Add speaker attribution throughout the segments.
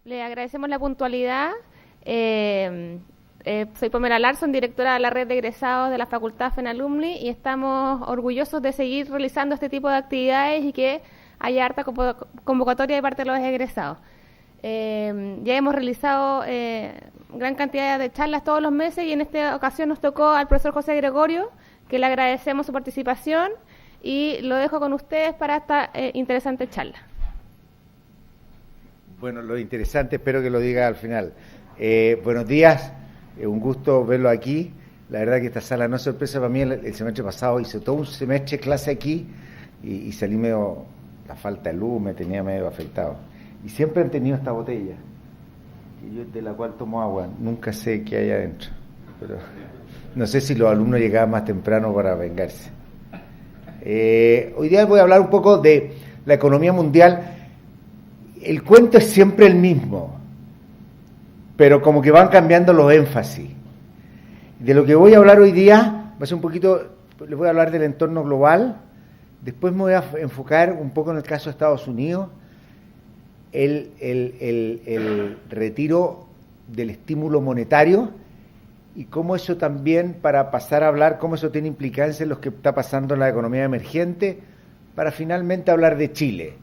Speaker 1: Le agradecemos la puntualidad. Soy Pamela Larson, directora de la red de egresados de la Facultad FENALUMNI, y estamos orgullosos de seguir realizando este tipo de actividades y que haya harta convocatoria de parte de los egresados. Ya hemos realizado gran cantidad de charlas todos los meses y en esta ocasión nos tocó al profesor José Gregorio, que le agradecemos su participación y lo dejo con ustedes para esta interesante charla.
Speaker 2: Bueno, lo interesante, espero que lo diga al final. Buenos días, un gusto verlo aquí. La verdad que esta sala no es sorpresa para mí. El semestre pasado hice todo un semestre de clase aquí y salí medio, la falta de luz me tenía medio afectado. Y siempre han tenido esta botella, de la cual tomo agua. Nunca sé qué hay adentro, pero no sé si los alumnos llegaban más temprano para vengarse. Hoy día voy a hablar un poco de la economía mundial. El cuento es siempre el mismo, pero como que van cambiando los énfasis. De lo que voy a hablar hoy día, va a ser un poquito, les voy a hablar del entorno global, después me voy a enfocar un poco en el caso de Estados Unidos, el retiro del estímulo monetario y cómo eso también, para pasar a hablar, cómo eso tiene implicancia en lo que está pasando en la economía emergente, para finalmente hablar de Chile,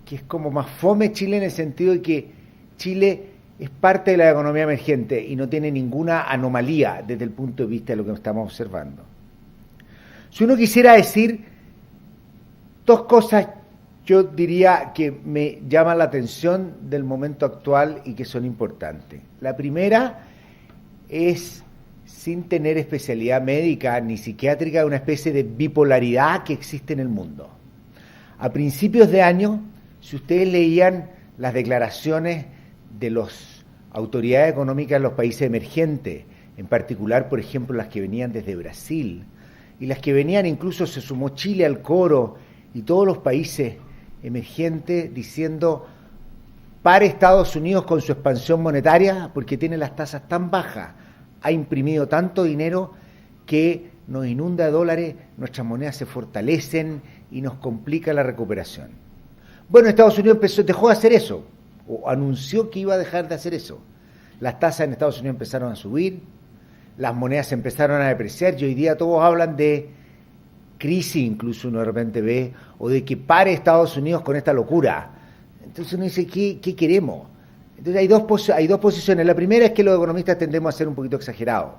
Speaker 2: que es como más fome Chile en el sentido de que Chile es parte de la economía emergente y no tiene ninguna anomalía desde el punto de vista de lo que estamos observando. Si uno quisiera decir dos cosas, yo diría que me llaman la atención del momento actual y que son importantes. La primera es, sin tener especialidad médica ni psiquiátrica, una especie de bipolaridad que existe en el mundo. A principios de año, si ustedes leían las declaraciones de las autoridades económicas de los países emergentes, en particular, por ejemplo, las que venían desde Brasil, y las que venían, incluso se sumó Chile al coro, y todos los países emergentes diciendo, pare Estados Unidos con su expansión monetaria, porque tiene las tasas tan bajas, ha imprimido tanto dinero que nos inunda de dólares, nuestras monedas se fortalecen y nos complica la recuperación. Bueno, Estados Unidos dejó de hacer eso, o anunció que iba a dejar de hacer eso. Las tasas en Estados Unidos empezaron a subir, las monedas empezaron a depreciar, y hoy día todos hablan de crisis, incluso uno de repente ve, o de que pare Estados Unidos con esta locura. Entonces uno dice, ¿qué queremos? Entonces hay dos posiciones. La primera es que los economistas tendemos a ser un poquito exagerados.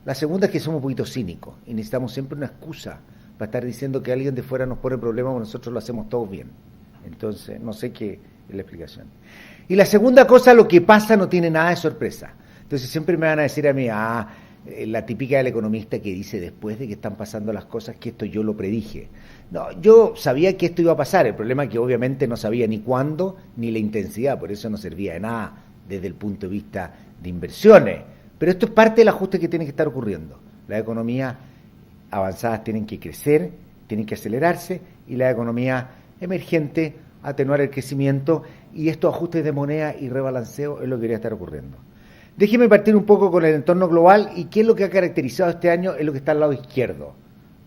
Speaker 2: La segunda es que somos un poquito cínicos y necesitamos siempre una excusa para estar diciendo que alguien de fuera nos pone problemas cuando nosotros lo hacemos todos bien. Entonces, no sé qué es la explicación. Y la segunda cosa, lo que pasa no tiene nada de sorpresa. Entonces siempre me van a decir a mí, la típica del economista que dice después de que están pasando las cosas que esto yo lo predije. No, yo sabía que esto iba a pasar, el problema es que obviamente no sabía ni cuándo ni la intensidad, por eso no servía de nada desde el punto de vista de inversiones. Pero esto es parte del ajuste que tiene que estar ocurriendo. Las economías avanzadas tienen que crecer, tienen que acelerarse, y la economía emergente atenuar el crecimiento, y estos ajustes de moneda y rebalanceo es lo que debería estar ocurriendo. Déjeme partir un poco con el entorno global y qué es lo que ha caracterizado este año, es lo que está al lado izquierdo,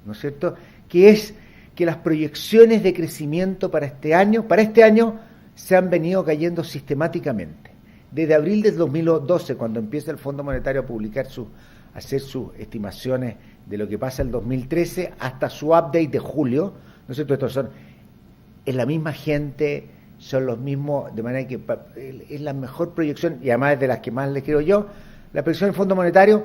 Speaker 2: ¿no es cierto? Que es que las proyecciones de crecimiento para este año se han venido cayendo sistemáticamente. Desde abril del 2012, cuando empieza el Fondo Monetario a hacer sus estimaciones de lo que pasa el 2013, hasta su update de julio, ¿no es cierto? Es la misma gente, son los mismos, de manera que es la mejor proyección, y además es de las que más le creo yo, la proyección del Fondo Monetario.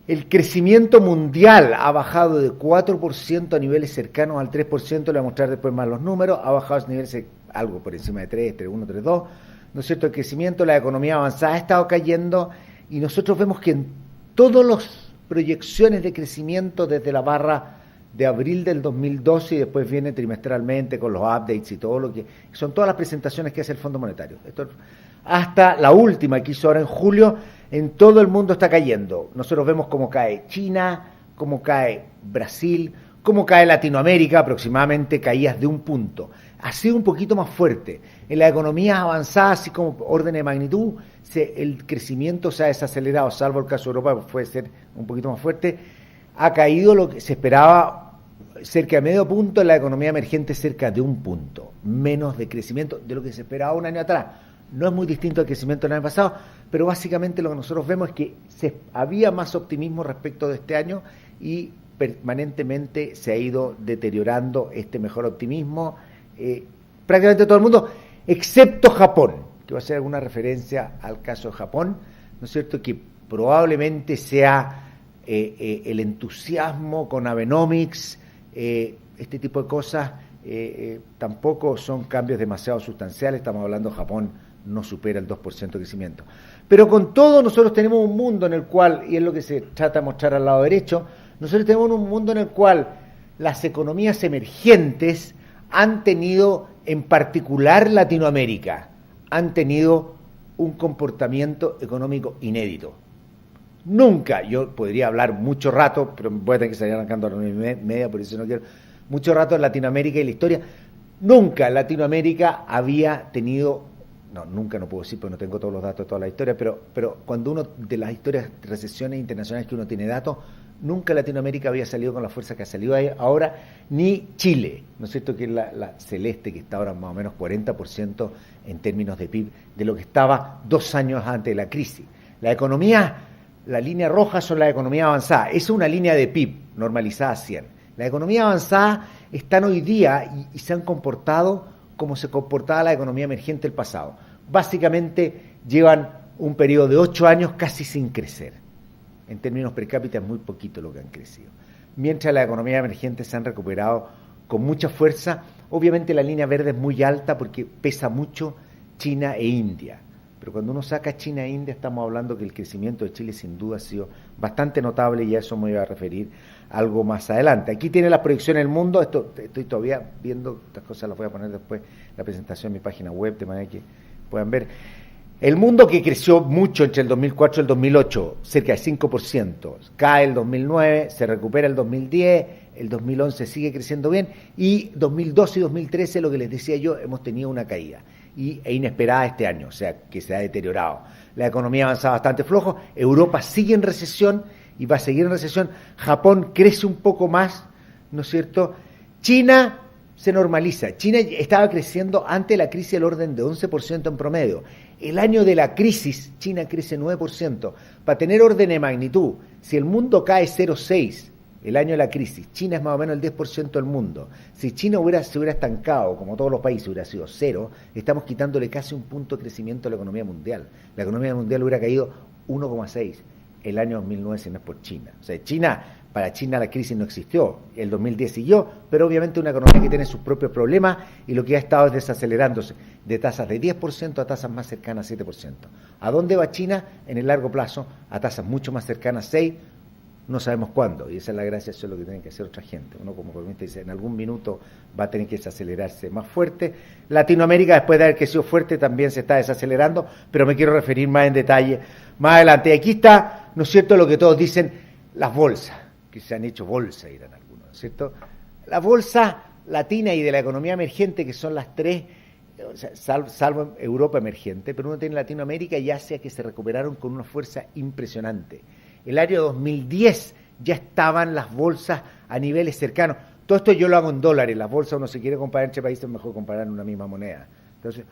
Speaker 2: El crecimiento mundial ha bajado de 4% a niveles cercanos al 3%, le voy a mostrar después más los números, ha bajado a niveles algo por encima de 3, 3,1, 3,2, ¿no es cierto? El crecimiento, la economía avanzada ha estado cayendo, y nosotros vemos que en todas las proyecciones de crecimiento desde la barra de abril del 2012 y después viene trimestralmente con los updates y todo lo que son todas las presentaciones que hace el Fondo Monetario. Esto, hasta la última que hizo ahora en julio, en todo el mundo está cayendo. Nosotros vemos cómo cae China, cómo cae Brasil, cómo cae Latinoamérica, aproximadamente caídas de un punto. Ha sido un poquito más fuerte. En las economías avanzadas, así como orden de magnitud, el crecimiento se ha desacelerado, salvo el caso de Europa, que puede ser un poquito más fuerte. Ha caído lo que se esperaba cerca de medio punto, la economía emergente cerca de 1 punto, menos de crecimiento de lo que se esperaba un año atrás. No es muy distinto al crecimiento del año pasado, pero básicamente lo que nosotros vemos es que había más optimismo respecto de este año y permanentemente se ha ido deteriorando este mejor optimismo. Prácticamente todo el mundo, excepto Japón, que va a hacer alguna referencia al caso de Japón, ¿no es cierto?, que probablemente sea el entusiasmo con Abenomics, este tipo de cosas, tampoco son cambios demasiado sustanciales. Estamos hablando, Japón no supera el 2% de crecimiento. Pero con todo, nosotros tenemos un mundo en el cual, y es lo que se trata de mostrar al lado derecho, nosotros tenemos un mundo en el cual las economías emergentes han tenido, en particular Latinoamérica, han tenido un comportamiento económico inédito. Nunca, yo podría hablar mucho rato, pero voy a tener que salir arrancando a las 9:30, por eso no quiero, mucho rato en Latinoamérica y la historia. Nunca Latinoamérica había tenido, nunca no puedo decir porque no tengo todos los datos de toda la historia, pero cuando uno, de las historias de recesiones internacionales que uno tiene datos, nunca Latinoamérica había salido con la fuerza que ha salido ahora, ni Chile, ¿no es cierto?, que es la celeste, que está ahora más o menos 40% en términos de PIB, de lo que estaba 2 años antes de la crisis. La economía, la línea roja son las economías avanzadas, esa es una línea de PIB normalizada a 100. Las economías avanzadas están hoy día y se han comportado como se comportaba la economía emergente del pasado. Básicamente llevan un periodo de 8 años casi sin crecer. En términos per cápita es muy poquito lo que han crecido. Mientras las economías emergentes se han recuperado con mucha fuerza, obviamente la línea verde es muy alta porque pesa mucho China e India. Pero cuando uno saca China e India, estamos hablando que el crecimiento de Chile sin duda ha sido bastante notable y a eso me voy a referir algo más adelante. Aquí tiene las proyecciones del mundo, estoy todavía viendo, estas cosas las voy a poner después en la presentación en mi página web, de manera que puedan ver. El mundo, que creció mucho entre el 2004 y el 2008, cerca de 5%, cae el 2009, se recupera el 2010, el 2011 sigue creciendo bien, y 2012 y 2013, lo que les decía yo, hemos tenido una caída e inesperada este año, o sea, que se ha deteriorado. La economía avanza bastante flojo, Europa sigue en recesión y va a seguir en recesión, Japón crece un poco más, ¿no es cierto? China se normaliza. China estaba creciendo antes de la crisis del orden de 11% en promedio. El año de la crisis, China crece 9%. Para tener orden de magnitud, si el mundo cae 0,6 el año de la crisis, China es más o menos el 10% del mundo. Si China se hubiera estancado, como todos los países, hubiera sido 0, estamos quitándole casi 1 punto de crecimiento a la economía mundial. La economía mundial hubiera caído 1,6 el año 2009 si no es por China. O sea, para China la crisis no existió, el 2010 siguió, pero obviamente una economía que tiene sus propios problemas y lo que ha estado es desacelerándose de tasas de 10% a tasas más cercanas a 7%. ¿A dónde va China? En el largo plazo, a tasas mucho más cercanas a 6%, no sabemos cuándo, y esa es la gracia, eso es lo que tiene que hacer otra gente. Uno como economista dice, en algún minuto va a tener que desacelerarse más fuerte. Latinoamérica, después de haber crecido fuerte, también se está desacelerando, pero me quiero referir más en detalle más adelante. Y aquí está, ¿no es cierto?, lo que todos dicen, las bolsas, que se han hecho bolsa, dirán algunos, ¿no es cierto? La bolsa latina y de la economía emergente, que son las tres, o sea, salvo Europa emergente, pero uno tiene Latinoamérica y Asia, que se recuperaron con una fuerza impresionante. El año 2010 ya estaban las bolsas a niveles cercanos. Todo esto yo lo hago en dólares. Las bolsas, uno se quiere comparar entre países, es mejor comparar en una misma moneda. Entonces,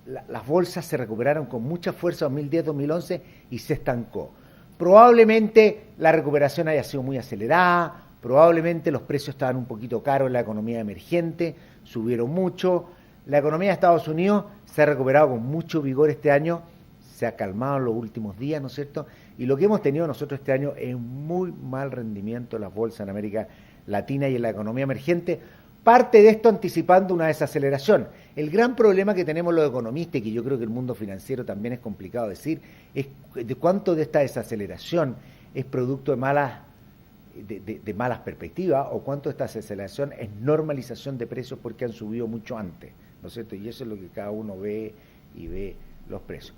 Speaker 2: las bolsas se recuperaron con mucha fuerza en 2010-2011 y se estancó. Probablemente la recuperación haya sido muy acelerada, probablemente los precios estaban un poquito caros en la economía emergente, subieron mucho. La economía de Estados Unidos se ha recuperado con mucho vigor este año, se ha calmado en los últimos días, ¿no es cierto? Y lo que hemos tenido nosotros este año es muy mal rendimiento en las bolsas en América Latina y en la economía emergente, parte de esto anticipando una desaceleración. El gran problema que tenemos los economistas, y que yo creo que el mundo financiero también es complicado decir, es de cuánto de esta desaceleración es producto de malas perspectivas o cuánto de esta desaceleración es normalización de precios porque han subido mucho antes, ¿no es cierto? Y eso es lo que cada uno ve y ve los precios.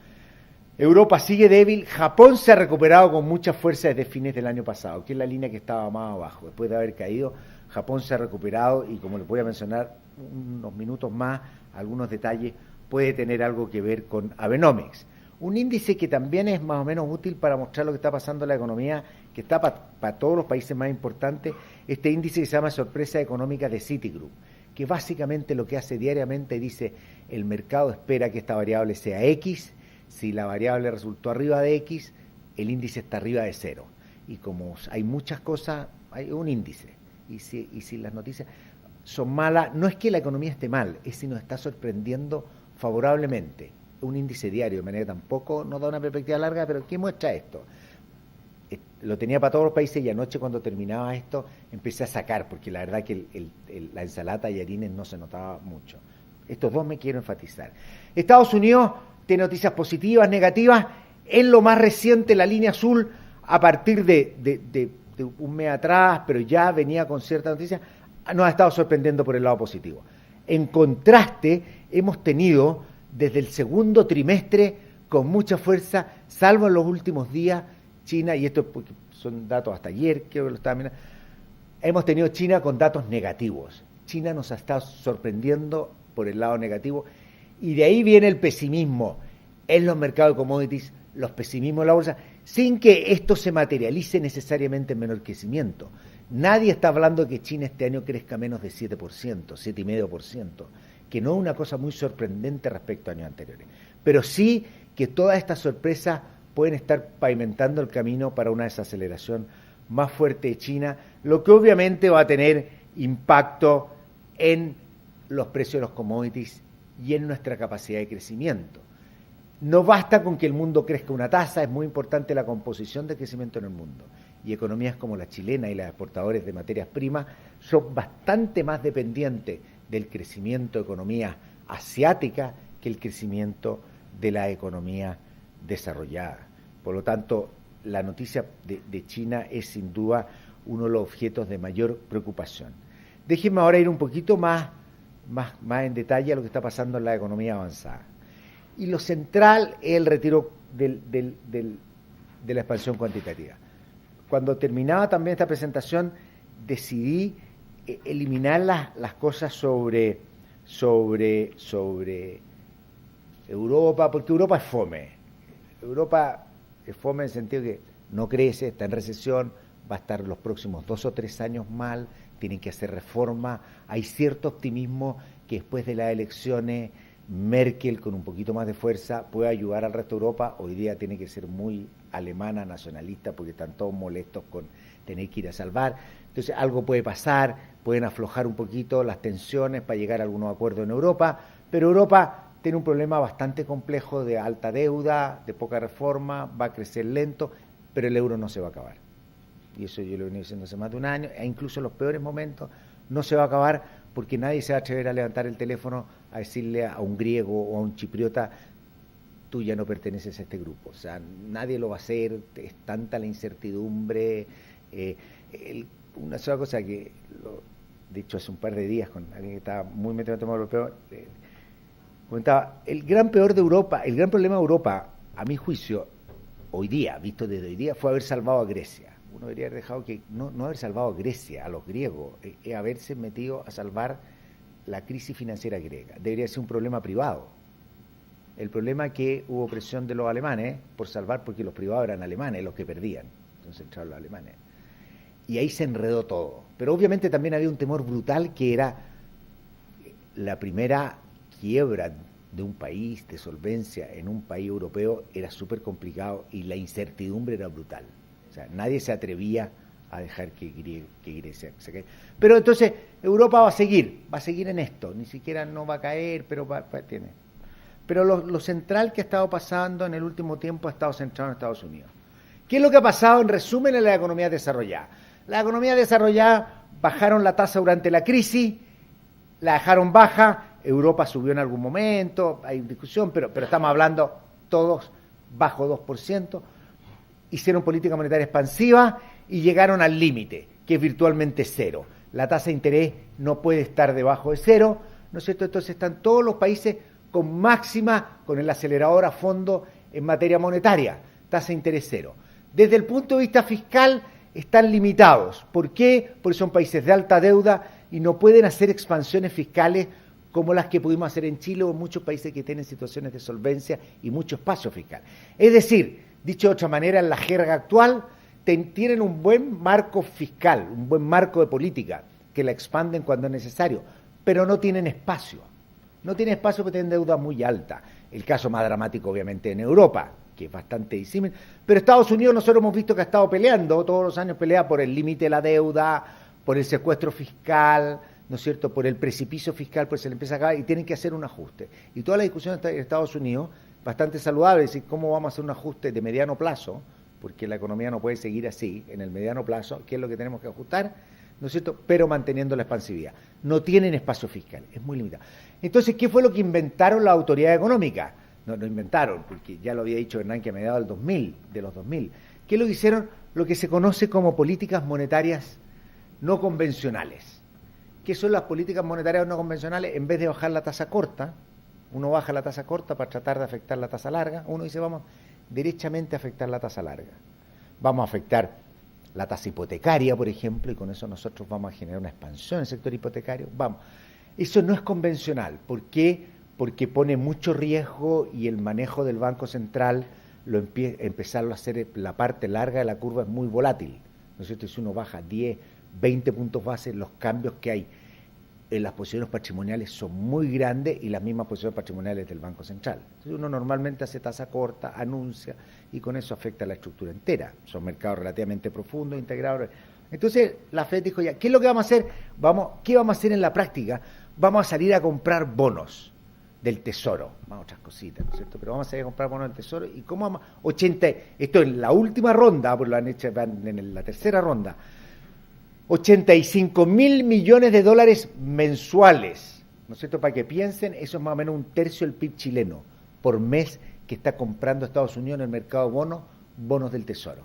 Speaker 2: Europa sigue débil, Japón se ha recuperado con mucha fuerza desde fines del año pasado, que es la línea que estaba más abajo. Después de haber caído, Japón se ha recuperado y, como les voy a mencionar unos minutos más, algunos detalles, puede tener algo que ver con Abenomics. Un índice que también es más o menos útil para mostrar lo que está pasando en la economía, que está para todos los países más importantes, este índice que se llama Sorpresa Económica de Citigroup, que básicamente lo que hace diariamente dice, el mercado espera que esta variable sea X, si la variable resultó arriba de X, el índice está arriba de 0. Y como hay muchas cosas, hay un índice. Y si las noticias son malas, no es que la economía esté mal, es si nos está sorprendiendo favorablemente. Un índice diario, de manera que tampoco nos da una perspectiva larga, pero ¿qué muestra esto? Lo tenía para todos los países y anoche cuando terminaba esto empecé a sacar, porque la verdad que la ensalada de tallarines no se notaba mucho. Estos dos me quiero enfatizar. Estados Unidos tiene noticias positivas, negativas. En lo más reciente, la línea azul, a partir de un mes atrás, pero ya venía con cierta noticia, nos ha estado sorprendiendo por el lado positivo. En contraste, hemos tenido desde el segundo trimestre con mucha fuerza, salvo en los últimos días, China, y esto porque son datos hasta ayer, creo que lo estaba mirando, hemos tenido China con datos negativos. China nos ha estado sorprendiendo por el lado negativo, y de ahí viene el pesimismo en los mercados de commodities, los pesimismos en la bolsa, sin que esto se materialice necesariamente en menor crecimiento. Nadie está hablando de que China este año crezca menos de 7%, 7,5%, que no es una cosa muy sorprendente respecto a años anteriores. Pero sí que todas estas sorpresas pueden estar pavimentando el camino para una desaceleración más fuerte de China, lo que obviamente va a tener impacto en los precios de los commodities y en nuestra capacidad de crecimiento. No basta con que el mundo crezca una tasa, es muy importante la composición de crecimiento en el mundo. Y economías como la chilena y las exportadores de materias primas son bastante más dependientes del crecimiento de economía asiática que el crecimiento de la economía desarrollada. Por lo tanto, la noticia de China es sin duda uno de los objetos de mayor preocupación. Déjenme ahora ir un poquito más en detalle a lo que está pasando en la economía avanzada. Y lo central es el retiro de la expansión cuantitativa. Cuando terminaba también esta presentación, decidí eliminar las cosas sobre Europa, porque Europa es fome. Europa es fome en el sentido que no crece, está en recesión, va a estar los próximos 2 o 3 años mal, tienen que hacer reformas. Hay cierto optimismo que después de las elecciones Merkel, con un poquito más de fuerza, puede ayudar al resto de Europa. Hoy día tiene que ser muy alemana, nacionalista, porque están todos molestos con tener que ir a salvar. Entonces algo puede pasar, pueden aflojar un poquito las tensiones para llegar a algunos acuerdos en Europa, pero Europa tiene un problema bastante complejo de alta deuda, de poca reforma, va a crecer lento, pero el euro no se va a acabar. Y eso yo lo he venido diciendo hace más de un año, e incluso en los peores momentos no se va a acabar porque nadie se va a atrever a levantar el teléfono a decirle a un griego o a un chipriota, tú ya no perteneces a este grupo. O sea, nadie lo va a hacer, es tanta la incertidumbre. Una sola cosa que, de hecho, hace un par de días con alguien que estaba muy metido en el tema europeo, comentaba, el gran problema de Europa, a mi juicio, hoy día, visto desde hoy día, fue haber salvado a Grecia. Uno debería haber dejado que, no haber salvado a Grecia, a los griegos, haberse metido a salvar la crisis financiera griega. Debería ser un problema privado. El problema es que hubo presión de los alemanes por salvar, porque los privados eran alemanes los que perdían. Entonces entraron los alemanes. Y ahí se enredó todo. Pero obviamente también había un temor brutal que era la primera quiebra de un país, de solvencia en un país europeo, era súper complicado y la incertidumbre era brutal. O sea, nadie se atrevía a dejar que Grecia se caiga. Pero entonces Europa va a seguir en esto, ni siquiera no va a caer, pero tiene. Pero lo central que ha estado pasando en el último tiempo ha estado centrado en Estados Unidos. ¿Qué es lo que ha pasado en resumen en la economía desarrollada? La economía desarrollada bajaron la tasa durante la crisis, la dejaron baja, Europa subió en algún momento, hay discusión, pero estamos hablando todos bajo 2%, hicieron política monetaria expansiva y llegaron al límite, que es virtualmente cero. La tasa de interés no puede estar debajo de cero, ¿no es cierto? Entonces están todos los países con máxima, con el acelerador a fondo en materia monetaria, tasa de interés cero. Desde el punto de vista fiscal están limitados. ¿Por qué? Porque son países de alta deuda y no pueden hacer expansiones fiscales como las que pudimos hacer en Chile o en muchos países que tienen situaciones de solvencia y mucho espacio fiscal. Es decir, dicho de otra manera, en la jerga actual, tienen un buen marco fiscal, un buen marco de política, que la expanden cuando es necesario, pero no tienen espacio. No tienen espacio porque tienen deuda muy alta. El caso más dramático, obviamente, en Europa, que es bastante disímil. Pero Estados Unidos nosotros hemos visto que ha estado peleando, todos los años pelea por el límite de la deuda, por el secuestro fiscal, ¿no es cierto?, por el precipicio fiscal, pues se le empieza a acabar y tienen que hacer un ajuste. Y toda la discusión en Estados Unidos, bastante saludable, es decir, ¿cómo vamos a hacer un ajuste de mediano plazo? Porque la economía no puede seguir así, en el mediano plazo, ¿qué es lo que tenemos que ajustar? ¿No es cierto?, pero manteniendo la expansividad. No tienen espacio fiscal, es muy limitado. Entonces, ¿qué fue lo que inventaron la autoridad económica? No inventaron, porque ya lo había dicho Hernán que a mediados de los 2000. ¿Qué es lo que hicieron? Lo que se conoce como políticas monetarias no convencionales. ¿Qué son las políticas monetarias no convencionales? En vez de bajar la tasa corta, uno baja la tasa corta para tratar de afectar la tasa larga, uno dice vamos derechamente a afectar la tasa larga. Vamos a afectar la tasa hipotecaria, por ejemplo, y con eso nosotros vamos a generar una expansión en el sector hipotecario. Vamos, eso no es convencional. ¿Por qué? Porque pone mucho riesgo y el manejo del Banco Central, empezarlo a hacer la parte larga de la curva es muy volátil, ¿no es cierto? Si uno baja 10, 20 puntos base, los cambios que hay en las posiciones patrimoniales son muy grandes y las mismas posiciones patrimoniales del Banco Central. Entonces uno normalmente hace tasa corta, anuncia y con eso afecta a la estructura entera. Son mercados relativamente profundos, integrados. Entonces la FED dijo ya, ¿qué es lo que vamos a hacer? ¿Qué vamos a hacer en la práctica? Vamos a salir a comprar bonos del Tesoro, más otras cositas, ¿no es cierto? Pero vamos a salir a comprar bonos del Tesoro y ¿cómo vamos? Esto en la última ronda, porque lo han hecho en la tercera ronda, 85.000 millones de dólares mensuales, ¿no es cierto? Para que piensen, eso es más o menos un tercio del PIB chileno por mes que está comprando Estados Unidos en el mercado de bonos del Tesoro.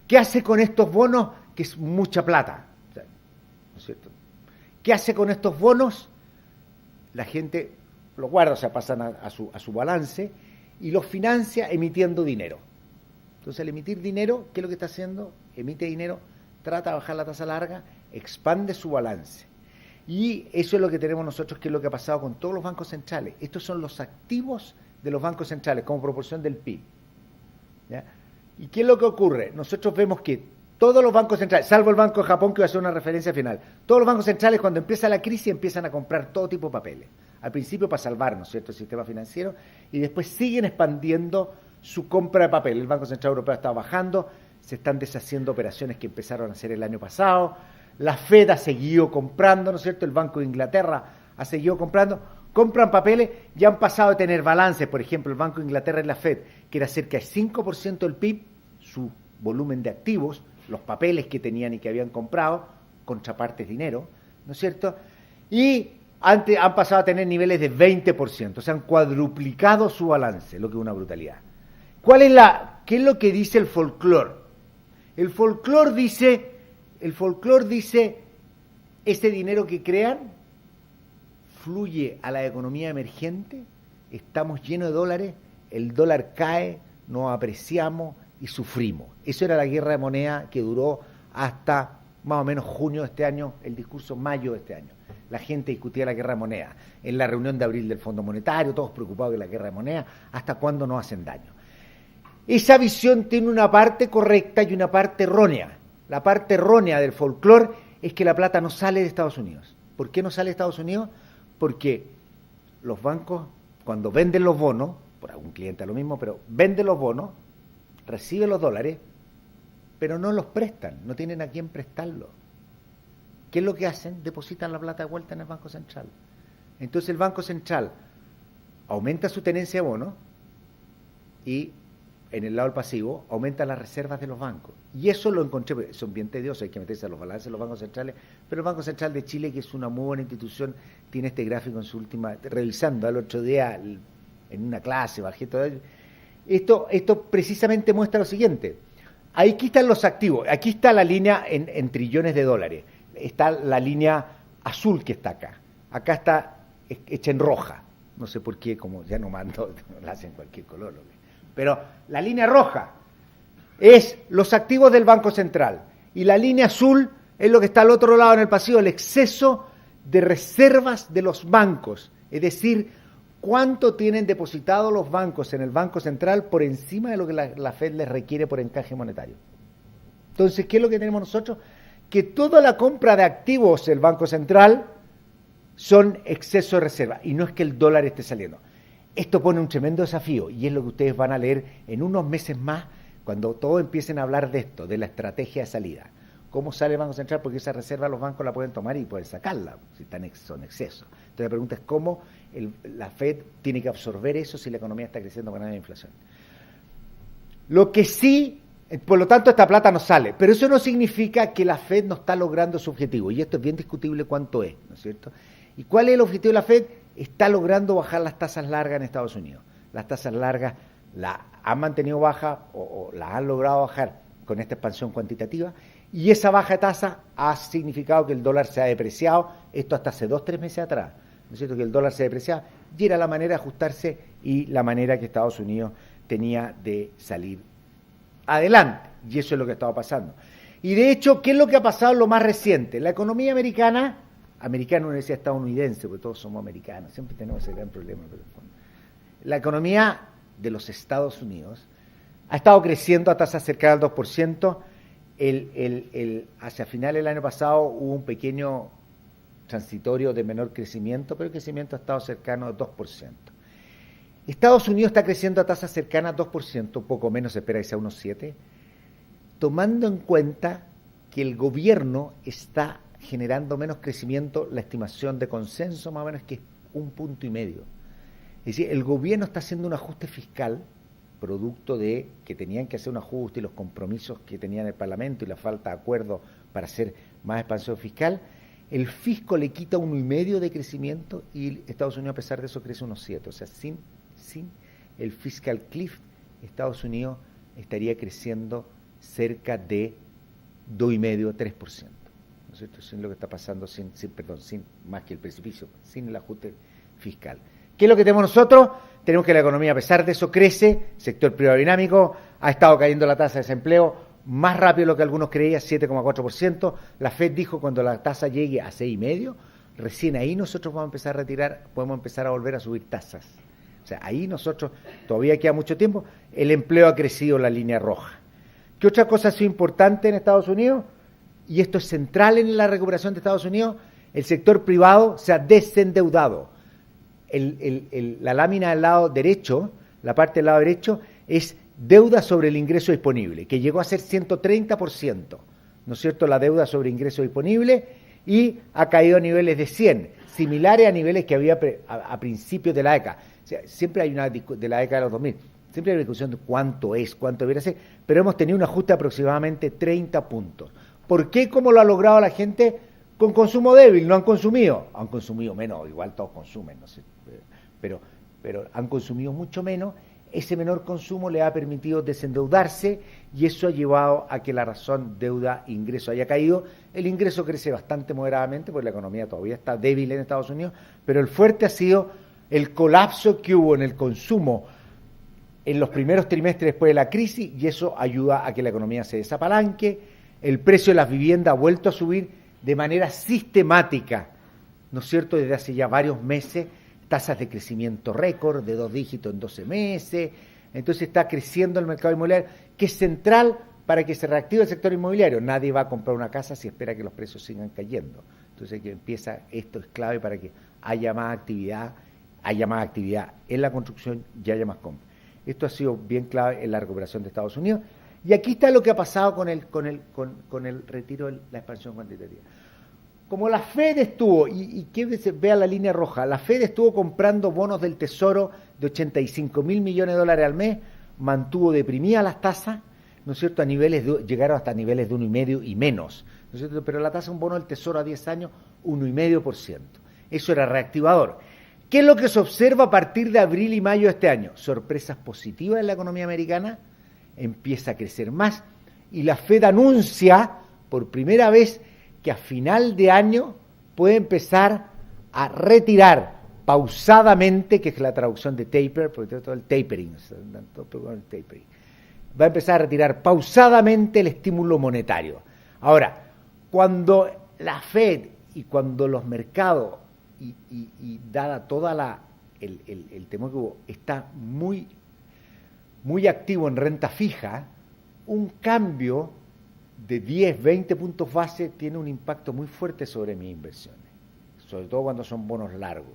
Speaker 2: ¿Qué hace con estos bonos? Que es mucha plata, ¿no es cierto? ¿Qué hace con estos bonos? La gente los guarda, o sea, pasan a su balance y los financia emitiendo dinero. Entonces, al emitir dinero, ¿qué es lo que está haciendo? Emite dinero, trata de bajar la tasa larga, expande su balance. Y eso es lo que tenemos nosotros, que es lo que ha pasado con todos los bancos centrales. Estos son los activos de los bancos centrales como proporción del PIB. ¿Ya? ¿Y qué es lo que ocurre? Nosotros vemos que todos los bancos centrales, salvo el Banco de Japón, que va a ser una referencia final, todos los bancos centrales cuando empieza la crisis empiezan a comprar todo tipo de papeles. Al principio para salvar, ¿no es cierto?, el sistema financiero, y después siguen expandiendo su compra de papel. El Banco Central Europeo está bajando, se están deshaciendo operaciones que empezaron a hacer el año pasado, la FED ha seguido comprando, ¿no es cierto?, el Banco de Inglaterra ha seguido comprando, compran papeles, ya han pasado de tener balances, por ejemplo, el Banco de Inglaterra y la FED, que era cerca de 5% del PIB, su volumen de activos, los papeles que tenían y que habían comprado, contrapartes dinero, ¿no es cierto?, y antes han pasado a tener niveles de 20%, o sea, han cuadruplicado su balance, lo que es una brutalidad. ¿Qué es lo que dice el folclore? El folclore dice, ese dinero que crean fluye a la economía emergente, estamos llenos de dólares, el dólar cae, nos apreciamos y sufrimos. Eso era la guerra de moneda que duró hasta más o menos junio de este año, el discurso mayo de este año. La gente discutía la guerra de moneda. En la reunión de abril del Fondo Monetario, todos preocupados de la guerra de moneda, hasta cuándo nos hacen daño. Esa visión tiene una parte correcta y una parte errónea. La parte errónea del folclore es que la plata no sale de Estados Unidos. ¿Por qué no sale de Estados Unidos? Porque los bancos, cuando venden los bonos, por algún cliente lo mismo, pero venden los bonos, reciben los dólares, pero no los prestan, no tienen a quién prestarlo. ¿Qué es lo que hacen? Depositan la plata de vuelta en el Banco Central. Entonces el Banco Central aumenta su tenencia de bonos y en el lado del pasivo aumenta las reservas de los bancos. Y eso lo encontré, son bien tediosos, hay que meterse a los balances de los bancos centrales, pero el Banco Central de Chile, que es una muy buena institución, tiene este gráfico en su última, revisando el otro día en una clase, bajé todo esto precisamente muestra lo siguiente. Aquí están los activos, aquí está la línea en trillones de dólares, está la línea azul que está acá está hecha en roja, no sé por qué, como ya no mando, la hacen cualquier color, pero la línea roja es los activos del Banco Central y la línea azul es lo que está al otro lado en el pasivo, el exceso de reservas de los bancos, es decir, cuánto tienen depositado los bancos en el Banco Central por encima de lo que la Fed les requiere por encaje monetario. Entonces, ¿qué es lo que tenemos nosotros? Que toda la compra de activos del Banco Central son exceso de reserva, y no es que el dólar esté saliendo. Esto pone un tremendo desafío, y es lo que ustedes van a leer en unos meses más, cuando todos empiecen a hablar de esto, de la estrategia de salida. ¿Cómo sale el Banco Central? Porque esa reserva los bancos la pueden tomar y pueden sacarla, si son excesos. Entonces la pregunta es cómo la Fed tiene que absorber eso si la economía está creciendo con la inflación. Lo que sí, por lo tanto, esta plata no sale, pero eso no significa que la Fed no está logrando su objetivo, y esto es bien discutible cuánto es, ¿no es cierto? ¿Y cuál es el objetivo de la Fed? Está logrando bajar las tasas largas en Estados Unidos. Las tasas largas las han mantenido bajas o las han logrado bajar con esta expansión cuantitativa, y esa baja de tasa ha significado que el dólar se ha depreciado, esto hasta hace 2-3 meses atrás, ¿no es cierto? Que el dólar se depreciaba, y era la manera de ajustarse y la manera que Estados Unidos tenía de salir adelante, y eso es lo que estaba pasando. Y de hecho, ¿qué es lo que ha pasado en lo más reciente? La economía americana uno decía estadounidense, porque todos somos americanos, siempre tenemos ese gran problema. La economía de los Estados Unidos ha estado creciendo a tasas cercanas al 2%, hacia finales del año pasado hubo un pequeño transitorio de menor crecimiento, pero el crecimiento ha estado cercano al 2%. Estados Unidos está creciendo a tasas cercanas al 2%, poco menos se espera que sea unos 7%, tomando en cuenta que el gobierno está generando menos crecimiento, la estimación de consenso más o menos que es 1,5 puntos. Es decir, el gobierno está haciendo un ajuste fiscal, producto de que tenían que hacer un ajuste y los compromisos que tenían el Parlamento y la falta de acuerdo para hacer más expansión fiscal. El fisco le quita 1,5 de crecimiento y Estados Unidos, a pesar de eso, crece unos 7. O sea, sin el fiscal cliff, Estados Unidos estaría creciendo cerca de 2,5-3%. ¿No es cierto? Sin lo que está pasando, sin más que el precipicio, sin el ajuste fiscal. ¿Qué es lo que tenemos nosotros? Tenemos que la economía, a pesar de eso, crece, sector privado dinámico, ha estado cayendo la tasa de desempleo más rápido de lo que algunos creían, 7,4%. La Fed dijo cuando la tasa llegue a 6,5%, recién ahí nosotros vamos a empezar a retirar, podemos empezar a volver a subir tasas. O sea, ahí nosotros, todavía queda mucho tiempo, el empleo ha crecido en la línea roja. ¿Qué otra cosa ha sido importante en Estados Unidos? Y esto es central en la recuperación de Estados Unidos, el sector privado se ha desendeudado. La lámina del lado derecho, la parte del lado derecho, es deuda sobre el ingreso disponible, que llegó a ser 130%, ¿no es cierto?, la deuda sobre ingreso disponible, y ha caído a niveles de 100, similares a niveles que había a principios de la década. O sea, siempre hay una de la década de los 2000, siempre hay una discusión de cuánto debería ser, pero hemos tenido un ajuste de aproximadamente 30 puntos. ¿Por qué? ¿Cómo lo ha logrado la gente? Con consumo débil, no han consumido menos, igual todos consumen, no sé, pero han consumido mucho menos. Ese menor consumo le ha permitido desendeudarse y eso ha llevado a que la razón deuda-ingreso haya caído. El ingreso crece bastante moderadamente porque la economía todavía está débil en Estados Unidos, pero el fuerte ha sido el colapso que hubo en el consumo en los primeros trimestres después de la crisis, y eso ayuda a que la economía se desapalanque. El precio de las viviendas ha vuelto a subir de manera sistemática, ¿no es cierto?, desde hace ya varios meses, tasas de crecimiento récord de 2 dígitos en 12 meses, entonces está creciendo el mercado inmobiliario, que es central para que se reactive el sector inmobiliario. Nadie va a comprar una casa si espera que los precios sigan cayendo. Entonces esto es clave para que haya más actividad en la construcción y haya más compra. Esto ha sido bien clave en la recuperación de Estados Unidos. Y aquí está lo que ha pasado con el retiro de la expansión cuantitativa. Como la Fed estuvo, y que vea la línea roja, la Fed estuvo comprando bonos del Tesoro de $85.000 millones al mes, mantuvo deprimidas las tasas, ¿no es cierto?, llegaron hasta niveles de 1,5 y menos, ¿no es cierto?, pero la tasa de un bono del Tesoro a 10 años, 1,5%. Eso era reactivador. ¿Qué es lo que se observa a partir de abril y mayo de este año? Sorpresas positivas en la economía americana, empieza a crecer más, y la Fed anuncia por primera vez que a final de año puede empezar a retirar pausadamente, que es la traducción de taper, porque todo el tapering, va a empezar a retirar pausadamente el estímulo monetario. Ahora, cuando la Fed y cuando los mercados, y dada toda el temor que hubo, está muy, muy activo en renta fija, un cambio de 10, 20 puntos base tiene un impacto muy fuerte sobre mis inversiones, sobre todo cuando son bonos largos.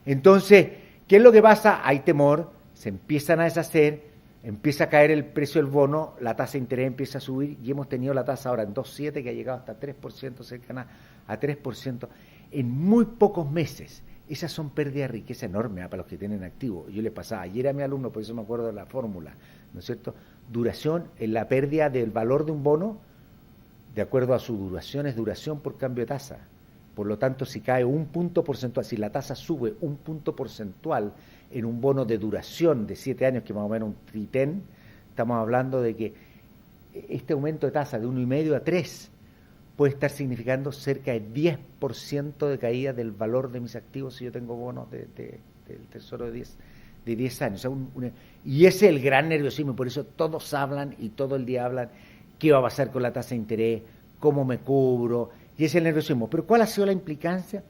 Speaker 2: Entonces, ¿qué es lo que pasa? Hay temor, se empiezan a deshacer, empieza a caer el precio del bono, la tasa de interés empieza a subir y hemos tenido la tasa ahora en 2,7 que ha llegado hasta 3%, cercana a 3%, en muy pocos meses. Esas son pérdidas de riqueza enormes para los que tienen activos. Yo les pasaba ayer a mi alumno, por eso me acuerdo de la fórmula, ¿no es cierto? Duración, en la pérdida del valor de un bono, de acuerdo a su duración, es duración por cambio de tasa. Por lo tanto, si cae un punto porcentual, si la tasa sube un punto porcentual en un bono de duración de 7 años, que más o menos un tritén, estamos hablando de que este aumento de tasa de 1,5 a 3 puede estar significando cerca de 10% de caída del valor de mis activos si yo tengo bonos del Tesoro de 10 años. O sea, y ese es el gran nerviosismo, por eso todos hablan y todo el día hablan qué va a pasar con la tasa de interés, cómo me cubro, y ese es el nerviosismo. Pero ¿cuál ha sido la implicancia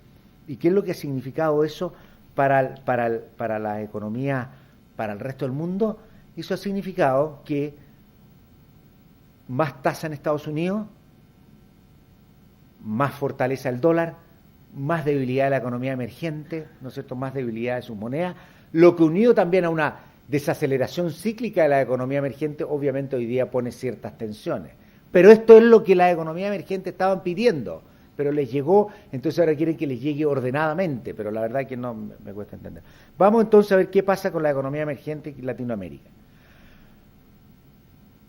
Speaker 2: y qué es lo que ha significado eso para la economía, para el resto del mundo? Eso ha significado que más tasa en Estados Unidos, más fortaleza del dólar, más debilidad de la economía emergente, ¿no es cierto?, más debilidad de sus monedas, lo que unido también a una desaceleración cíclica de la economía emergente, obviamente hoy día pone ciertas tensiones. Pero esto es lo que la economía emergente estaban pidiendo, pero les llegó, entonces ahora quieren que les llegue ordenadamente, pero la verdad es que no me cuesta entender. Vamos entonces a ver qué pasa con la economía emergente en Latinoamérica.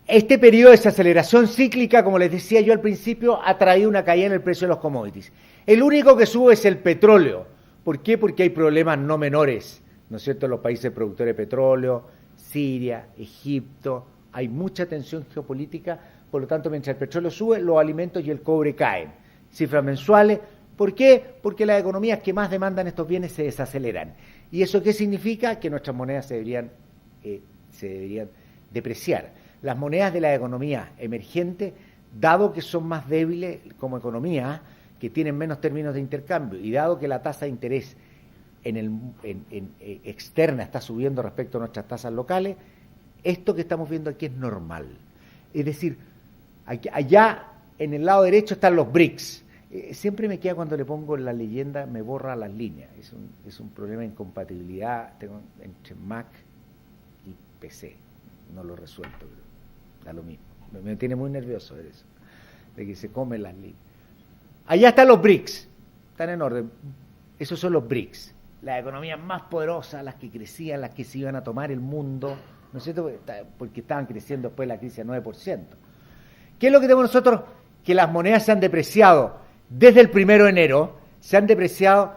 Speaker 2: Este periodo de desaceleración cíclica, como les decía yo al principio, ha traído una caída en el precio de los commodities. El único que sube es el petróleo. ¿Por qué? Porque hay problemas no menores, ¿no es cierto?, en los países productores de petróleo, Siria, Egipto, hay mucha tensión geopolítica, por lo tanto, mientras el petróleo sube, los alimentos y el cobre caen. Cifras mensuales, ¿por qué? Porque las economías que más demandan estos bienes se desaceleran. ¿Y eso qué significa? Que nuestras monedas se deberían depreciar. Las monedas de la economía emergente, dado que son más débiles como economía, que tienen menos términos de intercambio, y dado que la tasa de interés externa está subiendo respecto a nuestras tasas locales, esto que estamos viendo aquí es normal. Es decir, allá en el lado derecho están los BRICS. Siempre me queda cuando le pongo la leyenda, me borra las líneas. Es un problema de incompatibilidad tengo entre Mac y PC. No lo resuelto, pero da lo mismo. Me tiene muy nervioso ver eso, de que se comen las líneas. Allá están los BRICS, están en orden. Esos son los BRICS, las economías más poderosas, las que crecían, las que se iban a tomar el mundo, ¿no es cierto? Porque estaban creciendo después de la crisis a 9%. ¿Qué es lo que tenemos nosotros? Que las monedas se han depreciado desde el 1 de enero, se han depreciado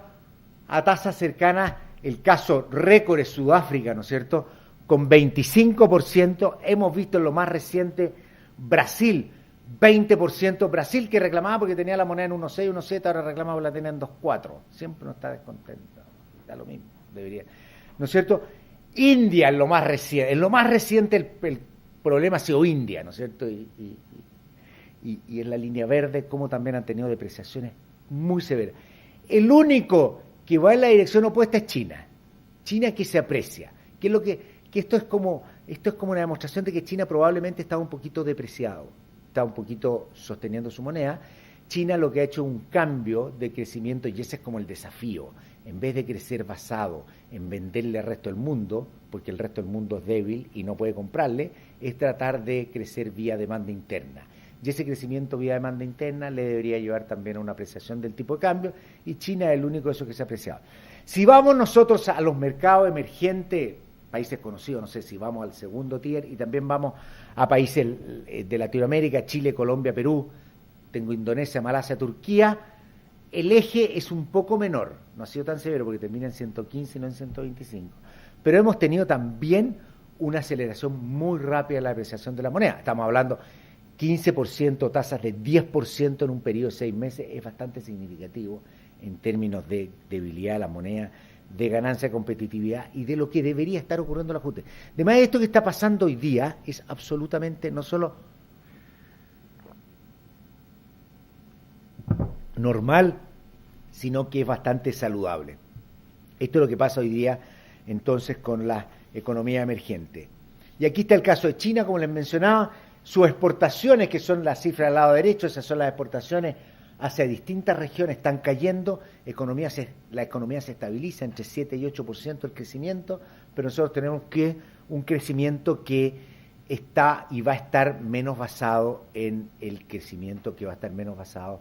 Speaker 2: a tasas cercanas, el caso récord es Sudáfrica, ¿no es cierto?, con 25%, hemos visto en lo más reciente Brasil, 20%, Brasil que reclamaba porque tenía la moneda en 1,6, 1,7, ahora reclamaba porque la tenía en 2,4, siempre no está descontento, da lo mismo, debería, ¿no es cierto? India en lo más reciente el problema ha sido India, ¿no es cierto?, y en la línea verde, como también han tenido depreciaciones muy severas. El único que va en la dirección opuesta es China que se aprecia, que esto es como una demostración de que China probablemente estaba un poquito depreciado, está un poquito sosteniendo su moneda. China lo que ha hecho es un cambio de crecimiento, y ese es como el desafío, en vez de crecer basado en venderle al resto del mundo, porque el resto del mundo es débil y no puede comprarle, es tratar de crecer vía demanda interna. Y ese crecimiento vía demanda interna le debería llevar también a una apreciación del tipo de cambio, y China es el único de esos que se ha apreciado. Si vamos nosotros a los mercados emergentes, países conocidos, no sé si vamos al segundo tier, y también vamos a países de Latinoamérica, Chile, Colombia, Perú, tengo Indonesia, Malasia, Turquía, el eje es un poco menor, no ha sido tan severo porque termina en 115 y no en 125, pero hemos tenido también una aceleración muy rápida en la apreciación de la moneda. Estamos hablando 15%, tasas de 10% en un periodo de 6 meses, es bastante significativo en términos de debilidad de la moneda, de ganancia de competitividad y de lo que debería estar ocurriendo en el ajuste. Además, esto que está pasando hoy día es absolutamente no solo normal, sino que es bastante saludable. Esto es lo que pasa hoy día entonces con la economía emergente. Y aquí está el caso de China, como les mencionaba, sus exportaciones, que son las cifras al lado derecho, esas son las exportaciones hacia distintas regiones, están cayendo, la economía se estabiliza entre 7 y 8% el crecimiento, pero nosotros tenemos un crecimiento que está y va a estar menos basado en el crecimiento, que va a estar menos basado